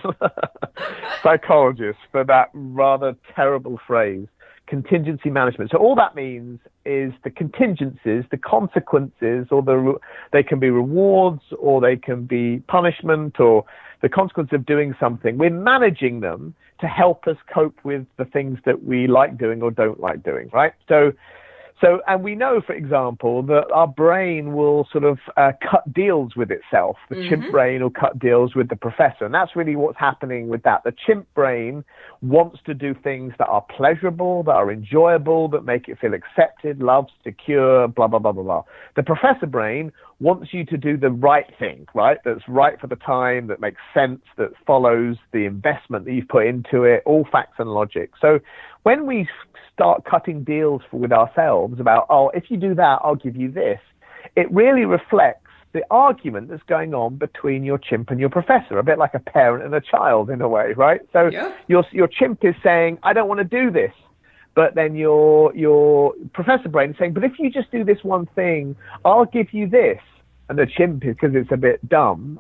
psychologists for that rather terrible phrase, contingency management. So all that means is the contingencies, the consequences, or they can be rewards, or they can be punishment, or the consequence of doing something. We're managing them to help us cope with the things that we like doing or don't like doing, right? So So, and we know, for example, that our brain will sort of cut deals with itself. The chimp brain will cut deals with the professor. And that's really what's happening with that. The chimp brain wants to do things that are pleasurable, that are enjoyable, that make it feel accepted, loved, secure, blah, blah, blah, blah, blah. The professor brain wants you to do the right thing, right? That's right for the time, that makes sense, that follows the investment that you've put into it, all facts and logic. So when we start cutting deals with ourselves about, oh, if you do that, I'll give you this, it really reflects the argument that's going on between your chimp and your professor, a bit like a parent and a child in a way, right? So your chimp is saying, I don't want to do this. But then your professor brain is saying, but if you just do this one thing, I'll give you this. And the chimp, because it's a bit dumb,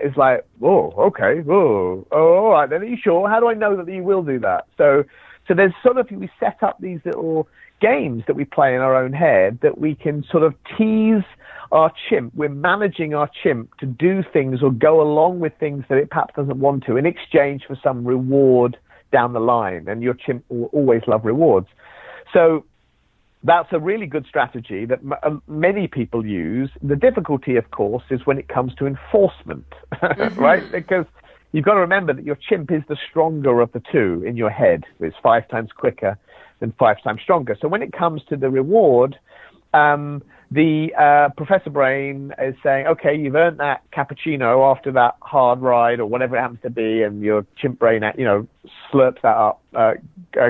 is like, oh, okay, oh, all right, then are you sure? How do I know that you will do that? So there's sort of, we set up these little games that we play in our own head that we can sort of tease our chimp. We're managing our chimp to do things or go along with things that it perhaps doesn't want to in exchange for some reward down the line. And your chimp will always love rewards. So that's a really good strategy that many people use. The difficulty, of course, is when it comes to enforcement, right? Because you've got to remember that your chimp is the stronger of the two in your head. It's 5 times quicker than 5 times stronger. So when it comes to the reward, the professor brain is saying, okay, you've earned that cappuccino after that hard ride or whatever it happens to be, and your chimp brain, slurps that up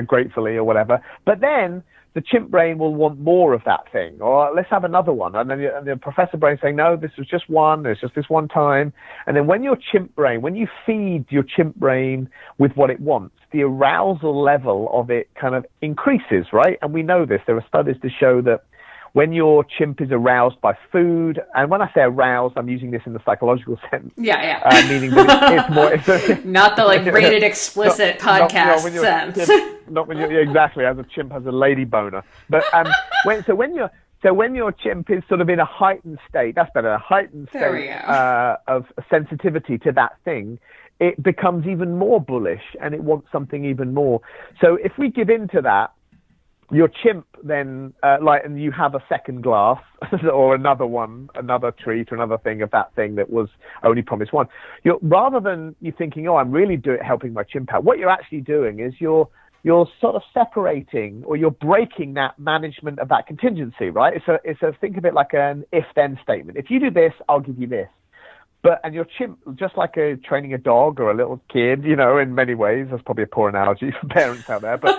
gratefully or whatever. But then the chimp brain will want more of that thing, or let's have another one. And then the professor brain saying, no, this was just one, it's just this one time. And then when you feed your chimp brain with what it wants, the arousal level of it kind of increases, right? And we know this. There are studies to show that when your chimp is aroused by food, and when I say aroused, I'm using this in the psychological sense. Meaning that it's more... not the rated explicit podcast sense. Not when you're exactly, as a chimp has a lady boner. But when your chimp is sort of in a heightened state, that's better, a heightened state of sensitivity to that thing, it becomes even more bullish and it wants something even more. So if we give in to that, your chimp then, and you have a second glass or another treat or another thing of that thing that was only promised one. Rather than you thinking, oh, I'm really helping my chimp out, what you're actually doing is you're sort of separating, or you're breaking that management of that contingency, right? Think of it like an if-then statement. If you do this, I'll give you this. And your chimp, just like training a dog or a little kid, in many ways, that's probably a poor analogy for parents out there, but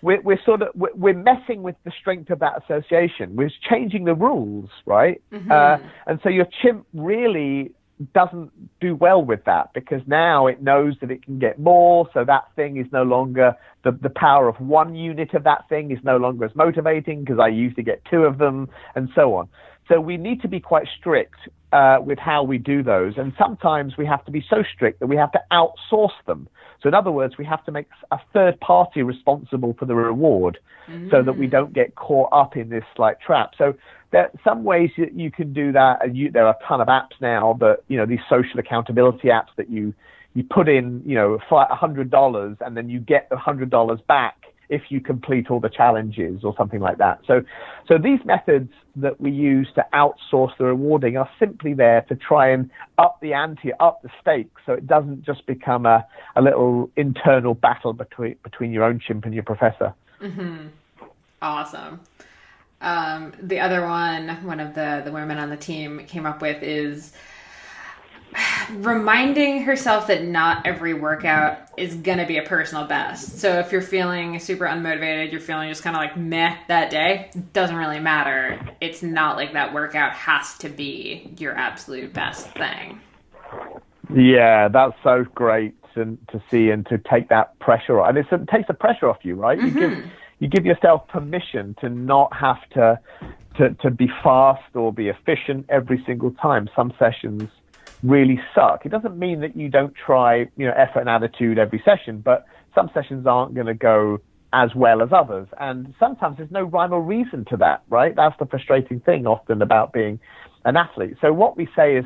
we're messing with the strength of that association. We're changing the rules, right? And so your chimp really doesn't do well with that, because now it knows that it can get more. So that thing is no longer, the power of one unit of that thing is no longer as motivating, because I used to get 2 of them, and so on. So we need to be quite strict with how we do those. And sometimes we have to be so strict that we have to outsource them. So in other words, we have to make a third party responsible for the reward so that we don't get caught up in this trap. So there are some ways that you can do that. And there are a ton of apps now that, these social accountability apps that you put in, $100 and then you get the $100 back if you complete all the challenges or something like that. So these methods that we use to outsource the rewarding are simply there to try and up the ante, up the stakes, so it doesn't just become a little internal battle between your own chimp and your professor. Awesome. The other one of the women on the team came up with is reminding herself that not every workout is going to be a personal best. So if you're feeling super unmotivated, you're feeling just kind of meh that day, it doesn't really matter. It's not like that workout has to be your absolute best thing. Yeah, that's so great to see and to take that pressure off. And it takes the pressure off you, right? You give yourself permission to not have to be fast or be efficient every single time. Some sessions really suck. It doesn't mean that you don't try, effort and attitude every session, but some sessions aren't going to go as well as others. And sometimes there's no rhyme or reason to that, right? That's the frustrating thing often about being an athlete. So what we say is,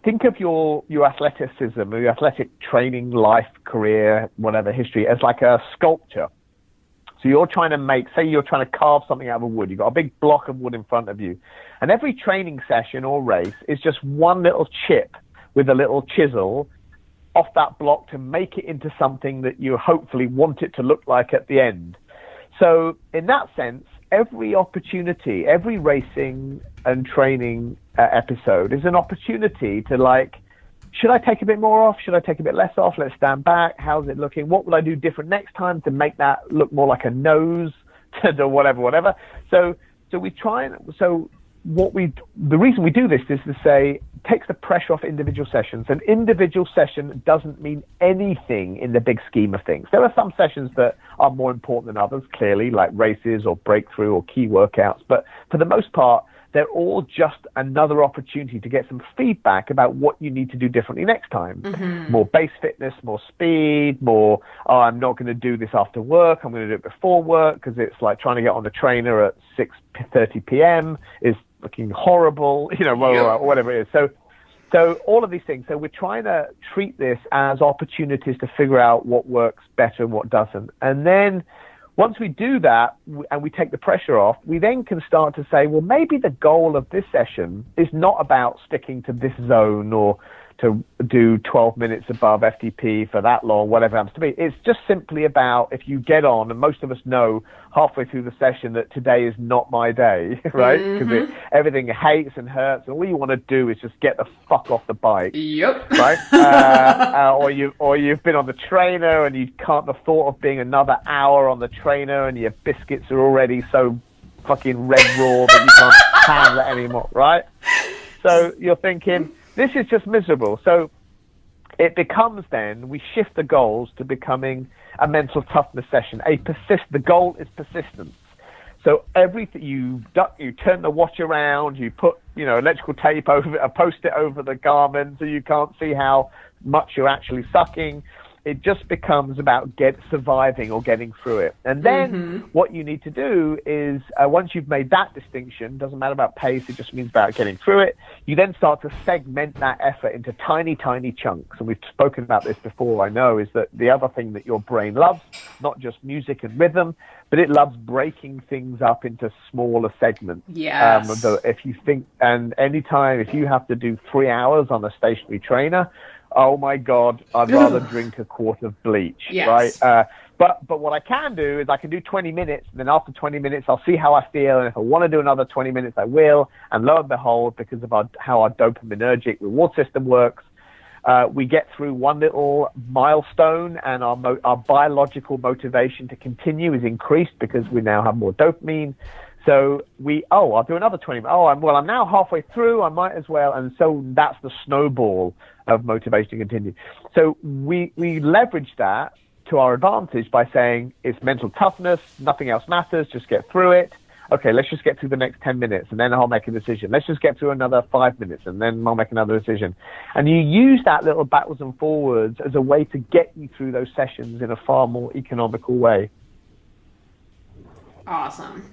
think of your athleticism or your athletic training, life, career, whatever history, as like a sculpture. So you're trying to say you're trying to carve something out of wood. You've got a big block of wood in front of you. And every training session or race is just one little chip with a little chisel off that block to make it into something that you hopefully want it to look like at the end. So in that sense, every opportunity, every racing and training episode is an opportunity to, like, should I take a bit more off? Should I take a bit less off? Let's stand back. How's it looking? What will I do different next time to make that look more like a nose to whatever. So we try and, the reason we do this is to say, takes the pressure off individual sessions. An individual session doesn't mean anything in the big scheme of things. There are some sessions that are more important than others, clearly, like races or breakthrough or key workouts. But for the most part, they're all just another opportunity to get some feedback about what you need to do differently next time. Mm-hmm. More base fitness, more speed, more, I'm not going to do this after work, I'm going to do it before work, because it's like trying to get on the trainer at 6:30 p.m. is looking horrible, whatever it is. So all of these things. So we're trying to treat this as opportunities to figure out what works better and what doesn't. And then once we do that and we take the pressure off, we then can start to say, well, maybe the goal of this session is not about sticking to this zone or to do 12 minutes above FTP for that long, whatever it happens to be. It's just simply about, if you get on, and most of us know halfway through the session that today is not my day, right? Because everything hates and hurts, and all you want to do is just get the fuck off the bike. Yep. Right? Or you've been on the trainer and you can't, the thought of being another hour on the trainer and your biscuits are already so fucking red raw that you can't handle it anymore, right? So you're thinking, this is just miserable. So it becomes then, we shift the goals to becoming a mental toughness session. The goal is persistence. So everything you turn the watch around, you put, electrical tape over it, a post-it over the garment so you can't see how much you're actually sucking. It just becomes about surviving or getting through it. And then what you need to do is, once you've made that distinction, doesn't matter about pace, it just means about getting through it, you then start to segment that effort into tiny, tiny chunks. And we've spoken about this before, I know, is that the other thing that your brain loves, not just music and rhythm, but it loves breaking things up into smaller segments. Yes. If you think, and anytime, if you have to do 3 hours on a stationary trainer, oh my God, I'd rather drink a quart of bleach, yes. right? But what I can do is I can do 20 minutes, and then after 20 minutes, I'll see how I feel. And if I want to do another 20 minutes, I will. And lo and behold, because of how our dopaminergic reward system works, we get through one little milestone, and our biological motivation to continue is increased because we now have more dopamine. So I'll do another 20 minutes. I'm now halfway through, I might as well. And so that's the snowball of motivation to continue. So we leverage that to our advantage by saying it's mental toughness, nothing else matters, just get through it. Okay, let's just get through the next 10 minutes and then I'll make a decision. Let's just get through another 5 minutes and then I'll make another decision. And you use that little backwards and forwards as a way to get you through those sessions in a far more economical way. Awesome.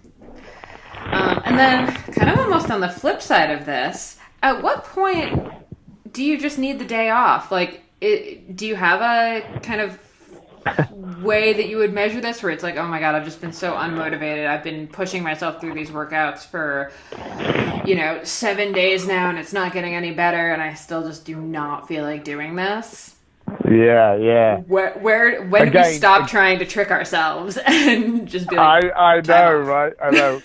And then kind of almost on the flip side of this, at what point do you just need the day off? Like, do you have a kind of way that you would measure this where it's like, oh my God, I've just been so unmotivated. I've been pushing myself through these workouts for, 7 days now and it's not getting any better and I still just do not feel like doing this? Yeah. When do we stop trying to trick ourselves and just be like, I know, right? I know.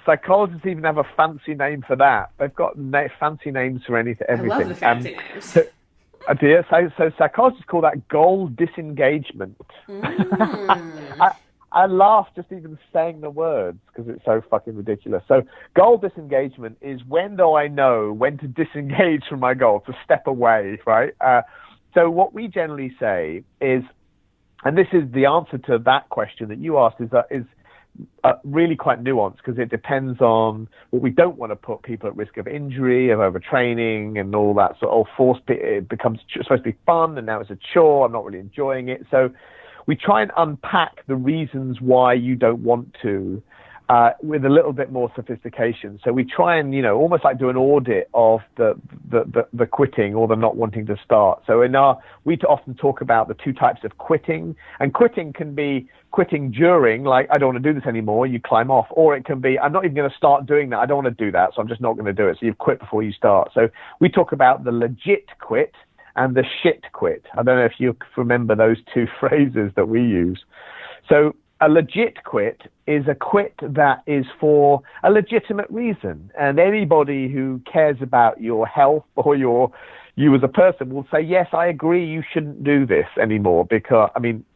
Psychologists even have a fancy name for that. They've got fancy names for everything. I love the fancy names. So psychologists call that goal disengagement. I laugh just even saying the words because it's so fucking ridiculous. So goal disengagement is when do I know when to disengage from my goal, to step away, right? So what we generally say is, and this is the answer to that question that you asked, is really quite nuanced because it depends on what we don't want to put people at risk of injury, of overtraining and all that sort of force. It becomes supposed to be fun and now it's a chore. I'm not really enjoying it. So we try and unpack the reasons why you don't want to with a little bit more sophistication. So we try and, almost like do an audit of the quitting or the not wanting to start. So we often talk about the two types of quitting, and quitting can be quitting during, like, I don't want to do this anymore, you climb off, or it can be, I'm not even going to start doing that, I don't want to do that, so I'm just not going to do it. So you've quit before you start. So we talk about the legit quit and the shit quit. I don't know if you remember those two phrases that we use. So a legit quit is a quit that is for a legitimate reason. And anybody who cares about your health or you as a person will say, yes, I agree, you shouldn't do this anymore, because,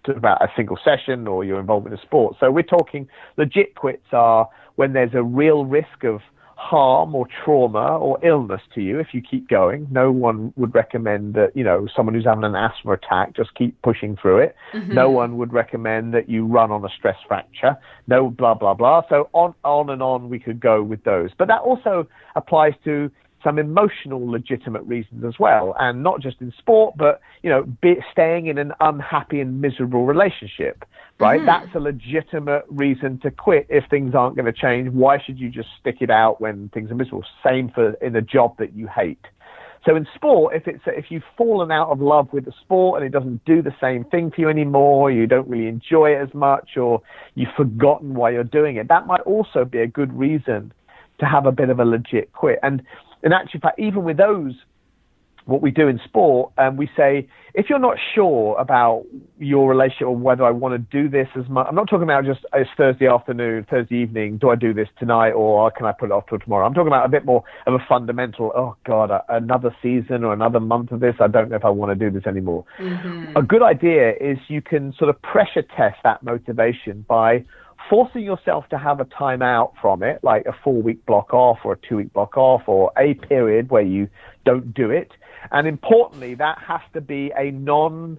about a single session or you're involved in a sport. So we're talking legit quits are when there's a real risk of harm or trauma or illness to you if you keep going. No one would recommend that, someone who's having an asthma attack, just keep pushing through it. Mm-hmm. No one would recommend that you run on a stress fracture. No, blah, blah, blah. So on and on we could go with those. But that also applies to some emotional legitimate reasons as well, and not just in sport, but staying in an unhappy and miserable relationship, right? Mm-hmm. That's a legitimate reason to quit. If things aren't going to change, why should you just stick it out when things are miserable? Same for in a job that you hate. So in sport, if you've fallen out of love with the sport and it doesn't do the same thing for you anymore, you don't really enjoy it as much, or you've forgotten why you're doing it, that might also be a good reason to have a bit of a legit quit. And in actual fact, even with those, what we do in sport, we say, if you're not sure about your relationship or whether I want to do this as much, I'm not talking about just it's Thursday afternoon, Thursday evening, do I do this tonight or can I put it off till tomorrow? I'm talking about a bit more of a fundamental, oh God, another season or another month of this, I don't know if I want to do this anymore. Mm-hmm. A good idea is you can sort of pressure test that motivation by forcing yourself to have a time out from it, like a 4-week block off or a 2-week block off or a period where you don't do it. And importantly, that has to be a non-routine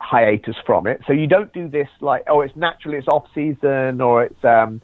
hiatus from it. So you don't do this like, it's off season, or it's a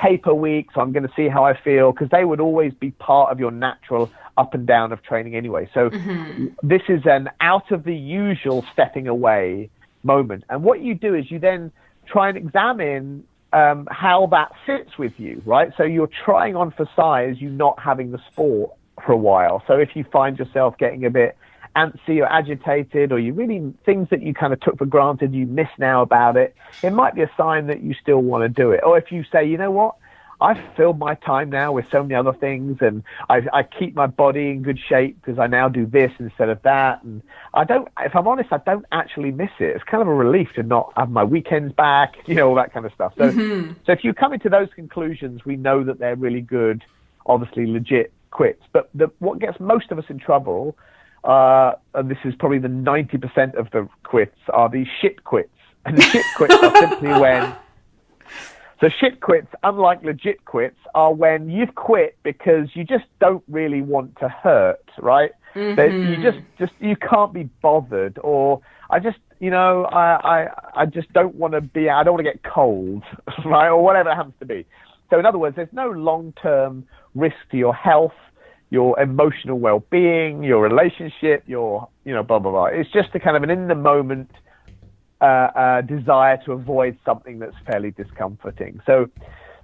taper week, so I'm going to see how I feel, because they would always be part of your natural up and down of training anyway. So mm-hmm. This is an out of the usual stepping away moment. And what you do is you then try and examine how that fits with you, right? So you're trying on for size, you not having the sport for a while. So if you find yourself getting a bit antsy or agitated, or you really, things that you kind of took for granted, you miss now about it, it might be a sign that you still want to do it. Or if you say, you know what, I've filled my time now with so many other things, and I keep my body in good shape because I now do this instead of that. And if I'm honest, I don't actually miss it. It's kind of a relief to not have my weekends back, all that kind of stuff. So, mm-hmm. So if you come into those conclusions, we know that they're really good, obviously legit quits. But what gets most of us in trouble, and this is probably the 90% of the quits, are these shit quits. And the shit quits are simply when... So shit quits, unlike legit quits, are when you've quit because you just don't really want to hurt, right? Mm-hmm. You can't be bothered, or I just don't want to be, I don't want to get cold, right? Or whatever it happens to be. So in other words, there's no long-term risk to your health, your emotional well-being, your relationship, your, blah, blah, blah. It's just a kind of an in-the-moment desire to avoid something that's fairly discomforting. So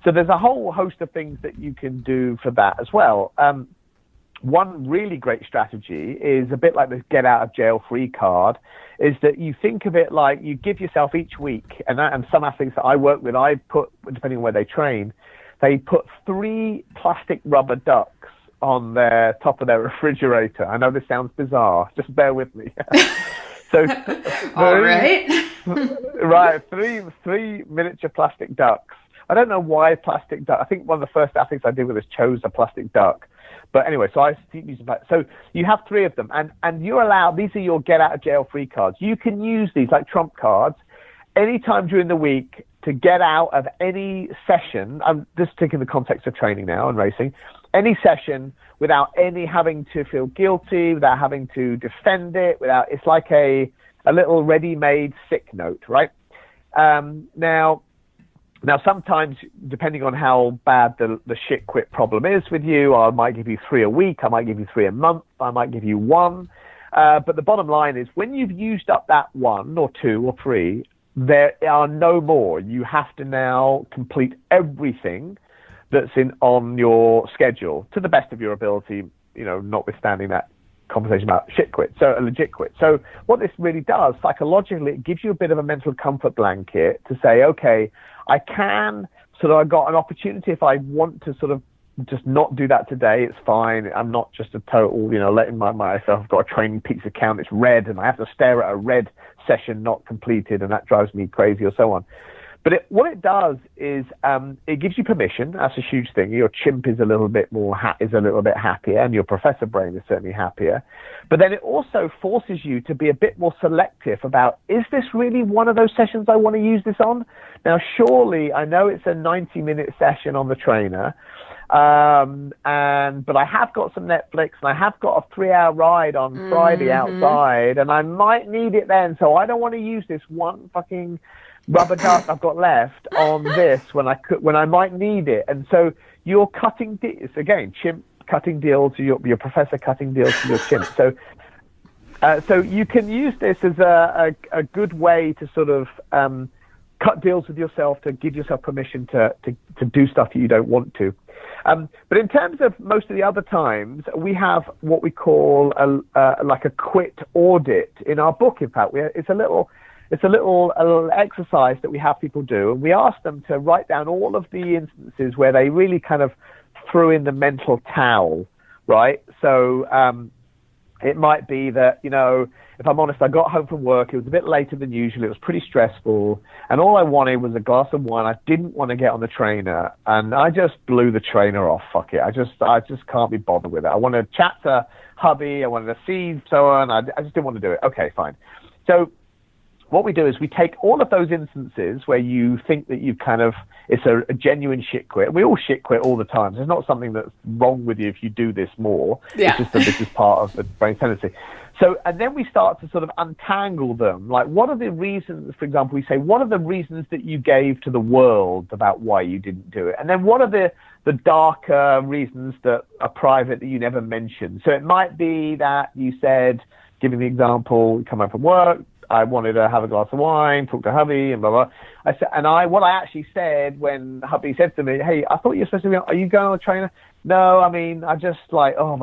there's a whole host of things that you can do for that as well. One really great strategy is a bit like the get out of jail free card, is that you think of it like you give yourself each week, and some athletes that I work with, I put, depending on where they train, they put 3 plastic rubber ducks on the top of their refrigerator. I know this sounds bizarre, just bear with me. So, all right. Right, 3 miniature plastic ducks. I don't know why plastic duck. I think one of the first athletes I did with this chose a plastic duck. But anyway, so I keep using that. So you have 3 of them, and you're allowed, these are your get out of jail free cards. You can use these like trump cards anytime during the week to get out of any session. I'm just taking the context of training now and racing. Any session without any having to feel guilty, without having to defend it, it's like a little ready-made sick note, right? Now sometimes, depending on how bad the shit quit problem is with you, I might give you 3 a week, I might give you 3 a month, I might give you 1. But the bottom line is, when you've used up that 1 or 2 or 3, there are no more. You have to now complete everything that's on your schedule to the best of your ability, notwithstanding that conversation about shit quit, so a legit quit. So what this really does psychologically, it gives you a bit of a mental comfort blanket to say, okay, I've got an opportunity if I want to sort of just not do that today, it's fine. I'm not just a total, letting myself, I've got a training peaks account, it's red, and I have to stare at a red session not completed, and that drives me crazy, or so on. But what it does is it gives you permission. That's a huge thing. Your chimp is a little bit happier, and your professor brain is certainly happier. But then it also forces you to be a bit more selective about, is this really one of those sessions I want to use this on? Now, surely, I know it's a 90-minute session on the trainer, but I have got some Netflix, and I have got a 3-hour ride on Friday outside, and I might need it then. So I don't want to use this one fucking rubber duck I've got left on this when I might need it. And so you're cutting deals again, chimp cutting deals to your professor cutting deals to your chimp. So you can use this as a good way to sort of cut deals with yourself, to give yourself permission to do stuff that you don't want to. But in terms of most of the other times, we have what we call a quit audit in our book. In fact, it's a little exercise that we have people do, and we ask them to write down all of the instances where they really kind of threw in the mental towel, right? So it might be that, if I'm honest, I got home from work, it was a bit later than usual, it was pretty stressful, and all I wanted was a glass of wine. I didn't want to get on the trainer, and I just blew the trainer off. Fuck it. I just can't be bothered with it. I want to chat to hubby, I wanted to see so on, I just didn't want to do it. Okay, fine. So what we do is we take all of those instances where you think that it's a genuine shit quit. We all shit quit all the time. There's not something that's wrong with you if you do this more. Yeah. It's just that this is part of the brain tendency. So, and then we start to sort of untangle them. Like, what are the reasons, for example, we say, what are the reasons that you gave to the world about why you didn't do it? And then what are the darker reasons that are private that you never mentioned? So it might be that you said, giving the example, you come home from work, I wanted to have a glass of wine, talk to hubby, and blah, blah. What I actually said when hubby said to me, hey, I thought you were supposed to be, are you going on a trainer? No, I mean, I just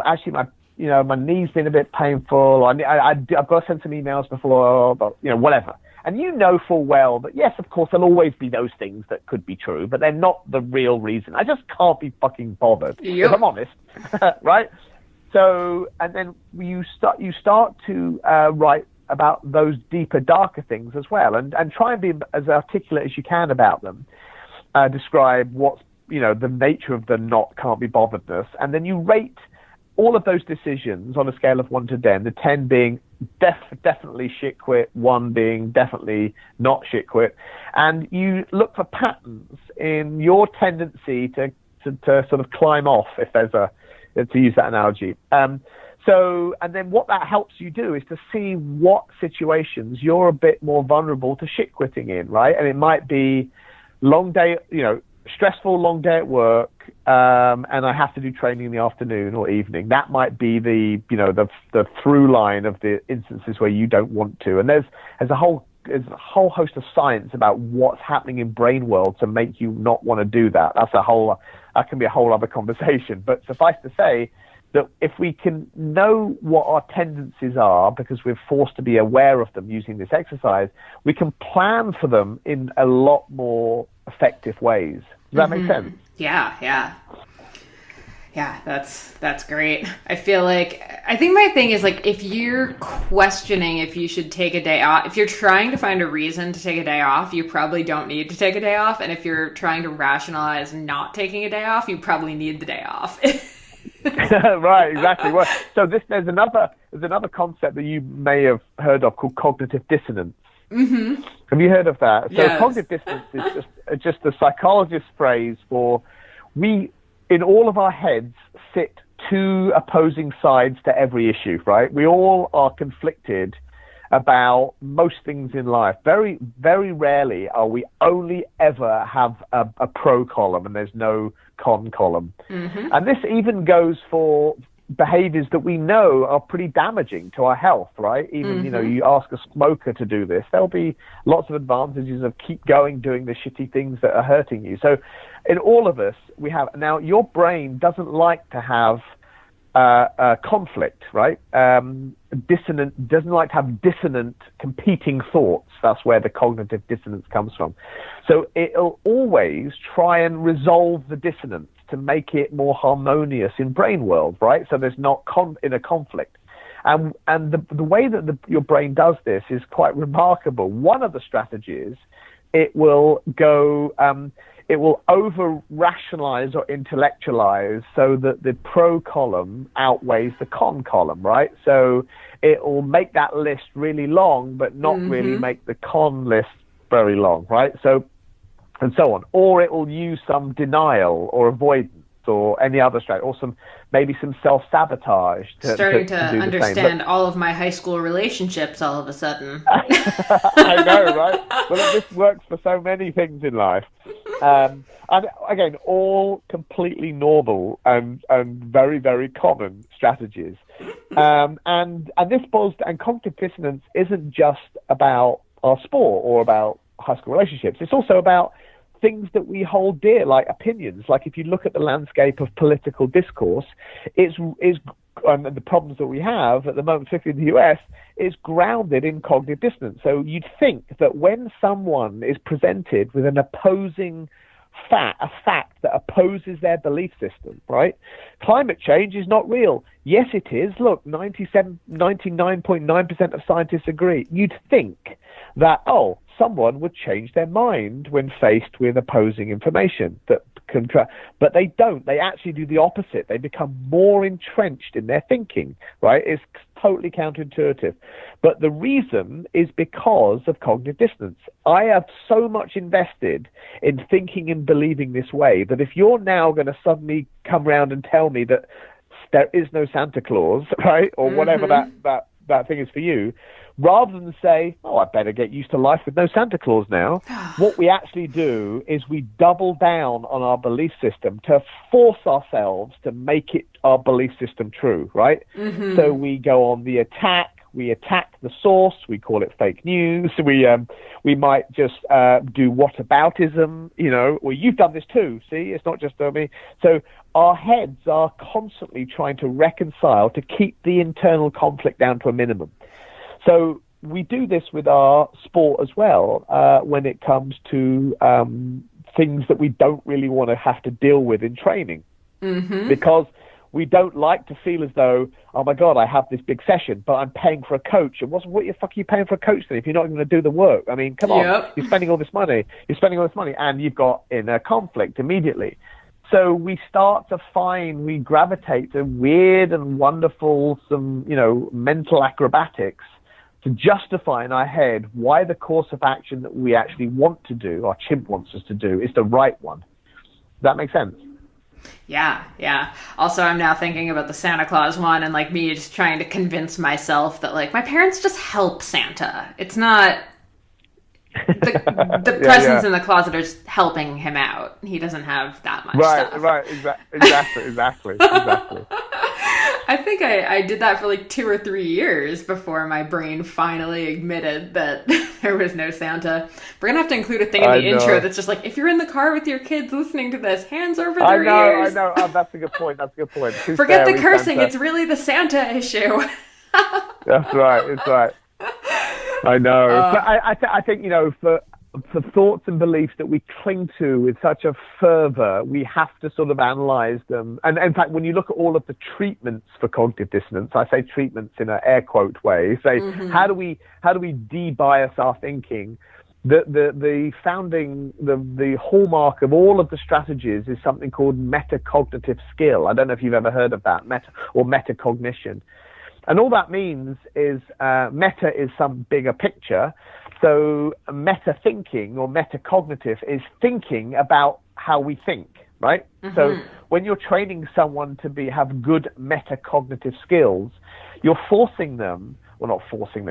actually my knee's been a bit painful. I've got to send some emails before, but, whatever. And full well that, yes, of course, there'll always be those things that could be true, but they're not the real reason. I just can't be fucking bothered, if I'm honest, right? So, and then you start to write about those deeper, darker things as well, and try and be as articulate as you can about them. Describe what's, the nature of the can't be botheredness, and then you rate all of those decisions on a scale of 1 to 10, the 10 being definitely shit quit, 1 being definitely not shit quit, and you look for patterns in your tendency to sort of climb off, if there's to use that analogy. So, and then what that helps you do is to see what situations you're a bit more vulnerable to shit quitting in, right? And it might be long day, stressful long day at work, and I have to do training in the afternoon or evening. That might be the through line of the instances where you don't want to. And there's a whole host of science about what's happening in brain world to make you not want to do that. That can be a whole other conversation. But suffice to say, that if we can know what our tendencies are, because we're forced to be aware of them using this exercise, we can plan for them in a lot more effective ways. Does that make sense? Yeah, that's great. I think my thing is, like, if you're questioning if you should take a day off, if you're trying to find a reason to take a day off, you probably don't need to take a day off. And if you're trying to rationalize not taking a day off, you probably need the day off. Right, exactly. Well, so there's another concept that you may have heard of called cognitive dissonance. Mm-hmm. Have you heard of that? So yes. Cognitive dissonance is just a psychologist's phrase for we, in all of our heads, sit 2 opposing sides to every issue, right? We all are conflicted about most things in life. Very, very rarely are we only ever have a pro column and there's no con column. Mm-hmm. And this even goes for behaviors that we know are pretty damaging to our health, right? Even, you ask a smoker to do this, there'll be lots of advantages of keep going doing the shitty things that are hurting you. So in all of us, we have, now your brain doesn't like to have conflict, right? Doesn't like to have dissonant competing thoughts. That's where the cognitive dissonance comes from. So it'll always try and resolve the dissonance to make it more harmonious in brain world, right? So there's not in a conflict. And the way that your brain does this is quite remarkable. One of the strategies, it will go, it will over-rationalize or intellectualize so that the pro column outweighs the con column, right? So it will make that list really long, but not really make the con list very long, right? So, and so on. Or it will use some denial or avoidance or any other strategy, or maybe some self-sabotage. Starting to understand all of my high school relationships all of a sudden. I know, right? Well, this works for so many things in life. And again, all completely normal and very, very common strategies. And this boils, and cognitive dissonance isn't just about our sport or about high school relationships. It's also about things that we hold dear, like opinions. Like if you look at the landscape of political discourse, and the problems that we have at the moment, particularly in the US, is grounded in cognitive dissonance. So you'd think that when someone is presented with an opposing a fact that opposes their belief system, right? Climate change is not real. Yes, it is. Look, 99.9% of scientists agree. You'd think that, someone would change their mind when faced with opposing information but they don't. They actually do the opposite. They become more entrenched in their thinking, right? It's totally counterintuitive. But the reason is because of cognitive dissonance. I have so much invested in thinking and believing this way that if you're now going to suddenly come around and tell me that there is no Santa Claus, right, or whatever that thing is for you, rather than say, I better get used to life with no Santa Claus now, what we actually do is we double down on our belief system to force ourselves to make it our belief system true, right? So we go on the attack. We attack the source. We call it fake news. We might just do whataboutism, well, you've done this too. See, it's not just me. So our heads are constantly trying to reconcile to keep the internal conflict down to a minimum. So we do this with our sport as well when it comes to things that we don't really want to have to deal with in training, because we don't like to feel as though, oh my God, I have this big session, but I'm paying for a coach. And what the fuck are you paying for a coach then if you're not even going to do the work? I mean, come on, you're spending all this money, and you've got inner conflict immediately. So we start to we gravitate to weird and wonderful, mental acrobatics to justify in our head why the course of action that we actually want to do, our chimp wants us to do, is the right one. Does that make sense? Yeah. Also, I'm now thinking about the Santa Claus one and me just trying to convince myself that my parents just help Santa. It's not the presents in the closet are just helping him out. He doesn't have that much stuff. Right, exactly. I think I did that for 2 or 3 years before my brain finally admitted that there was no Santa. We're going to have to include a thing in the intro that's just if you're in the car with your kids listening to this, hands over their ears. I know. Oh, that's a good point. Forget the cursing. Santa. It's really the Santa issue. That's right. It's right. I know. But I think, for thoughts and beliefs that we cling to with such a fervor, we have to sort of analyze them. And in fact, when you look at all of the treatments for cognitive dissonance, I say treatments in an air quote way, say, how do we de-bias our thinking? The hallmark of all of the strategies is something called metacognitive skill. I don't know if you've ever heard of that, metacognition. And all that means is meta is some bigger picture. So meta thinking or metacognitive is thinking about how we think, right? So when you're training someone to have good metacognitive skills, you're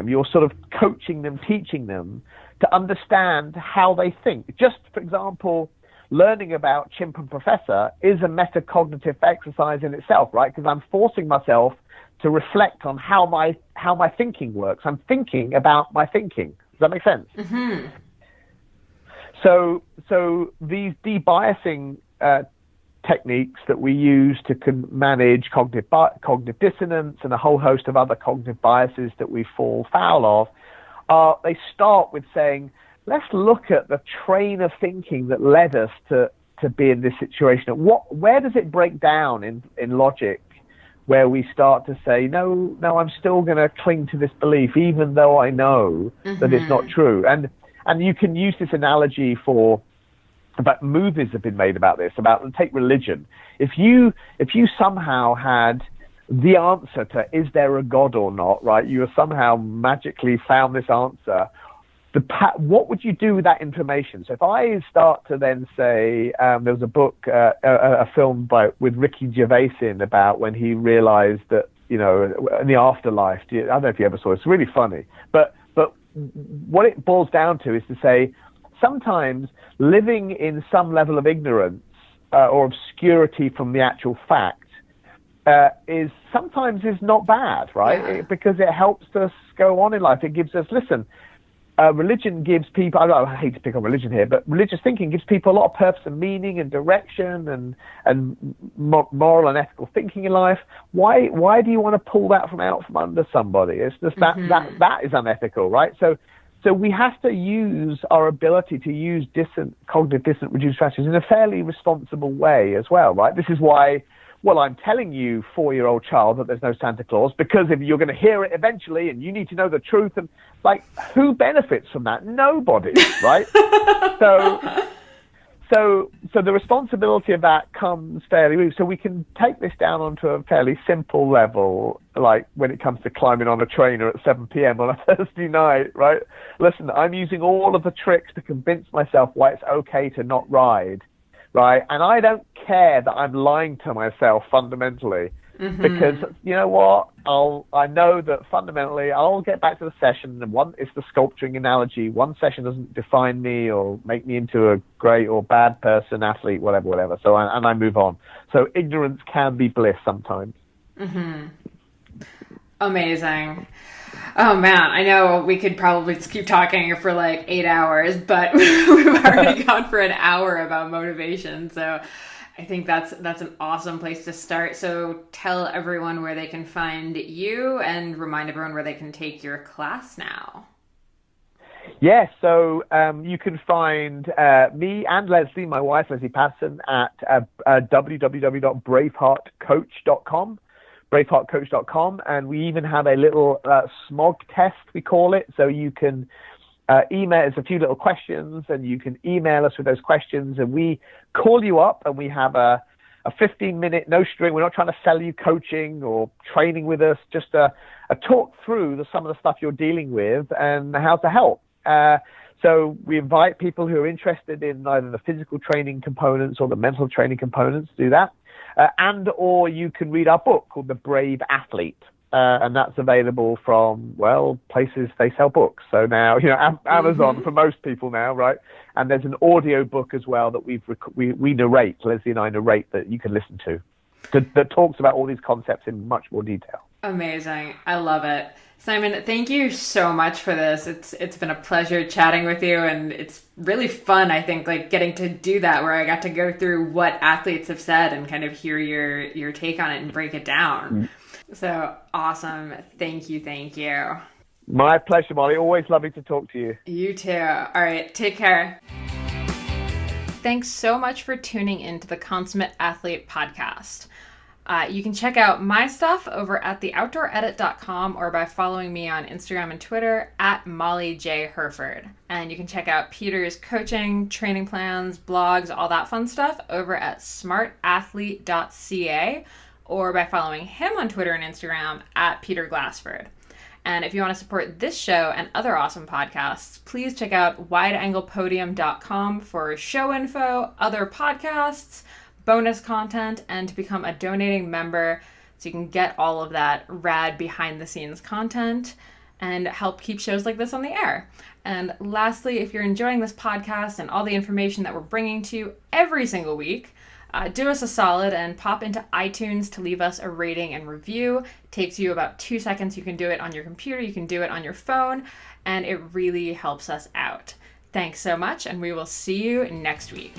you're sort of coaching them, teaching them to understand how they think. Just, for example, learning about Chimp and Professor is a metacognitive exercise in itself, right? Because I'm forcing myself to reflect on how my thinking works. I'm thinking about my thinking. Does that make sense? Mm-hmm. So these debiasing techniques that we use to manage cognitive dissonance and a whole host of other cognitive biases that we fall foul of, they start with saying, let's look at the train of thinking that led us to be in this situation. Where does it break down in logic, where we start to say, no, I'm still going to cling to this belief, even though I know that it's not true. And you can use this analogy about movies have been made about this, take religion. If you somehow had the answer to is there a God or not, right? You have somehow magically found this answer. What would you do with that information? So if I start to then say, there was a book, a film with Ricky Gervais about when he realized that, in the afterlife, I don't know if you ever saw it, it's really funny. But what it boils down to is to say, sometimes living in some level of ignorance or obscurity from the actual fact is not bad, right? Yeah. Because it helps us go on in life. It gives us, religion gives people, I hate to pick on religion here, but religious thinking gives people a lot of purpose and meaning and direction and moral and ethical thinking in life. Why do you want to pull that out from under somebody? It's just that is unethical, right? So we have to use our ability to use cognitive dissonant reduced strategies in a fairly responsible way as well, right? This is why, I'm telling you, 4-year-old child, that there's no Santa Claus, because if you're going to hear it eventually and you need to know the truth, and who benefits from that? Nobody, right? So the responsibility of that comes fairly. So we can take this down onto a fairly simple level, like when it comes to climbing on a trainer at 7 p.m. on a Thursday night, right? Listen, I'm using all of the tricks to convince myself why it's okay to not ride, right? And I don't care that I'm lying to myself fundamentally, because you know what? I know that fundamentally I'll get back to the session, and it's the sculpturing analogy. One session doesn't define me or make me into a great or bad person, athlete, whatever. So I move on. So ignorance can be bliss sometimes. Amazing. Oh man, I know we could probably just keep talking for 8 hours, but we've already gone for an hour about motivation. So I think that's an awesome place to start. So tell everyone where they can find you and remind everyone where they can take your class now. Yeah, so you can find me and Leslie, my wife, Leslie Patterson, at www.braveheartcoach.com. braveheartcoach.com, and we even have a little smog test, we call it. So you can email us a few little questions, and you can email us with those questions, and we call you up, and we have a 15-minute no string. We're not trying to sell you coaching or training with us, just a talk through some of the stuff you're dealing with and how to help. So we invite people who are interested in either the physical training components or the mental training components to do that. Or you can read our book called The Brave Athlete. And that's available from, places they sell books. So now, Amazon for most people now, right? And there's an audio book as well that we narrate, Leslie and I narrate, that you can listen to that talks about all these concepts in much more detail. Amazing. I love it. Simon, thank you so much for this. It's been a pleasure chatting with you, and it's really fun, I think, getting to do that, where I got to go through what athletes have said and kind of hear your take on it and break it down. So awesome. Thank you. My pleasure, Molly. Always lovely to talk to you. You too. All right. Take care. Thanks so much for tuning into the Consummate Athlete podcast. You can check out my stuff over at theoutdooredit.com or by following me on Instagram and Twitter at Molly J. Herford. And you can check out Peter's coaching, training plans, blogs, all that fun stuff over at smartathlete.ca or by following him on Twitter and Instagram at Peter Glassford. And if you want to support this show and other awesome podcasts, please check out wideanglepodium.com for show info, other podcasts, bonus content, and to become a donating member so you can get all of that rad behind the scenes content. and help keep shows like this on the air. And lastly, if you're enjoying this podcast and all the information that we're bringing to you every single week, do us a solid and pop into iTunes to leave us a rating and review. It takes you about 2 seconds. You can do it on your computer, you can do it on your phone, and it really helps us out. Thanks so much, and we will see you next week.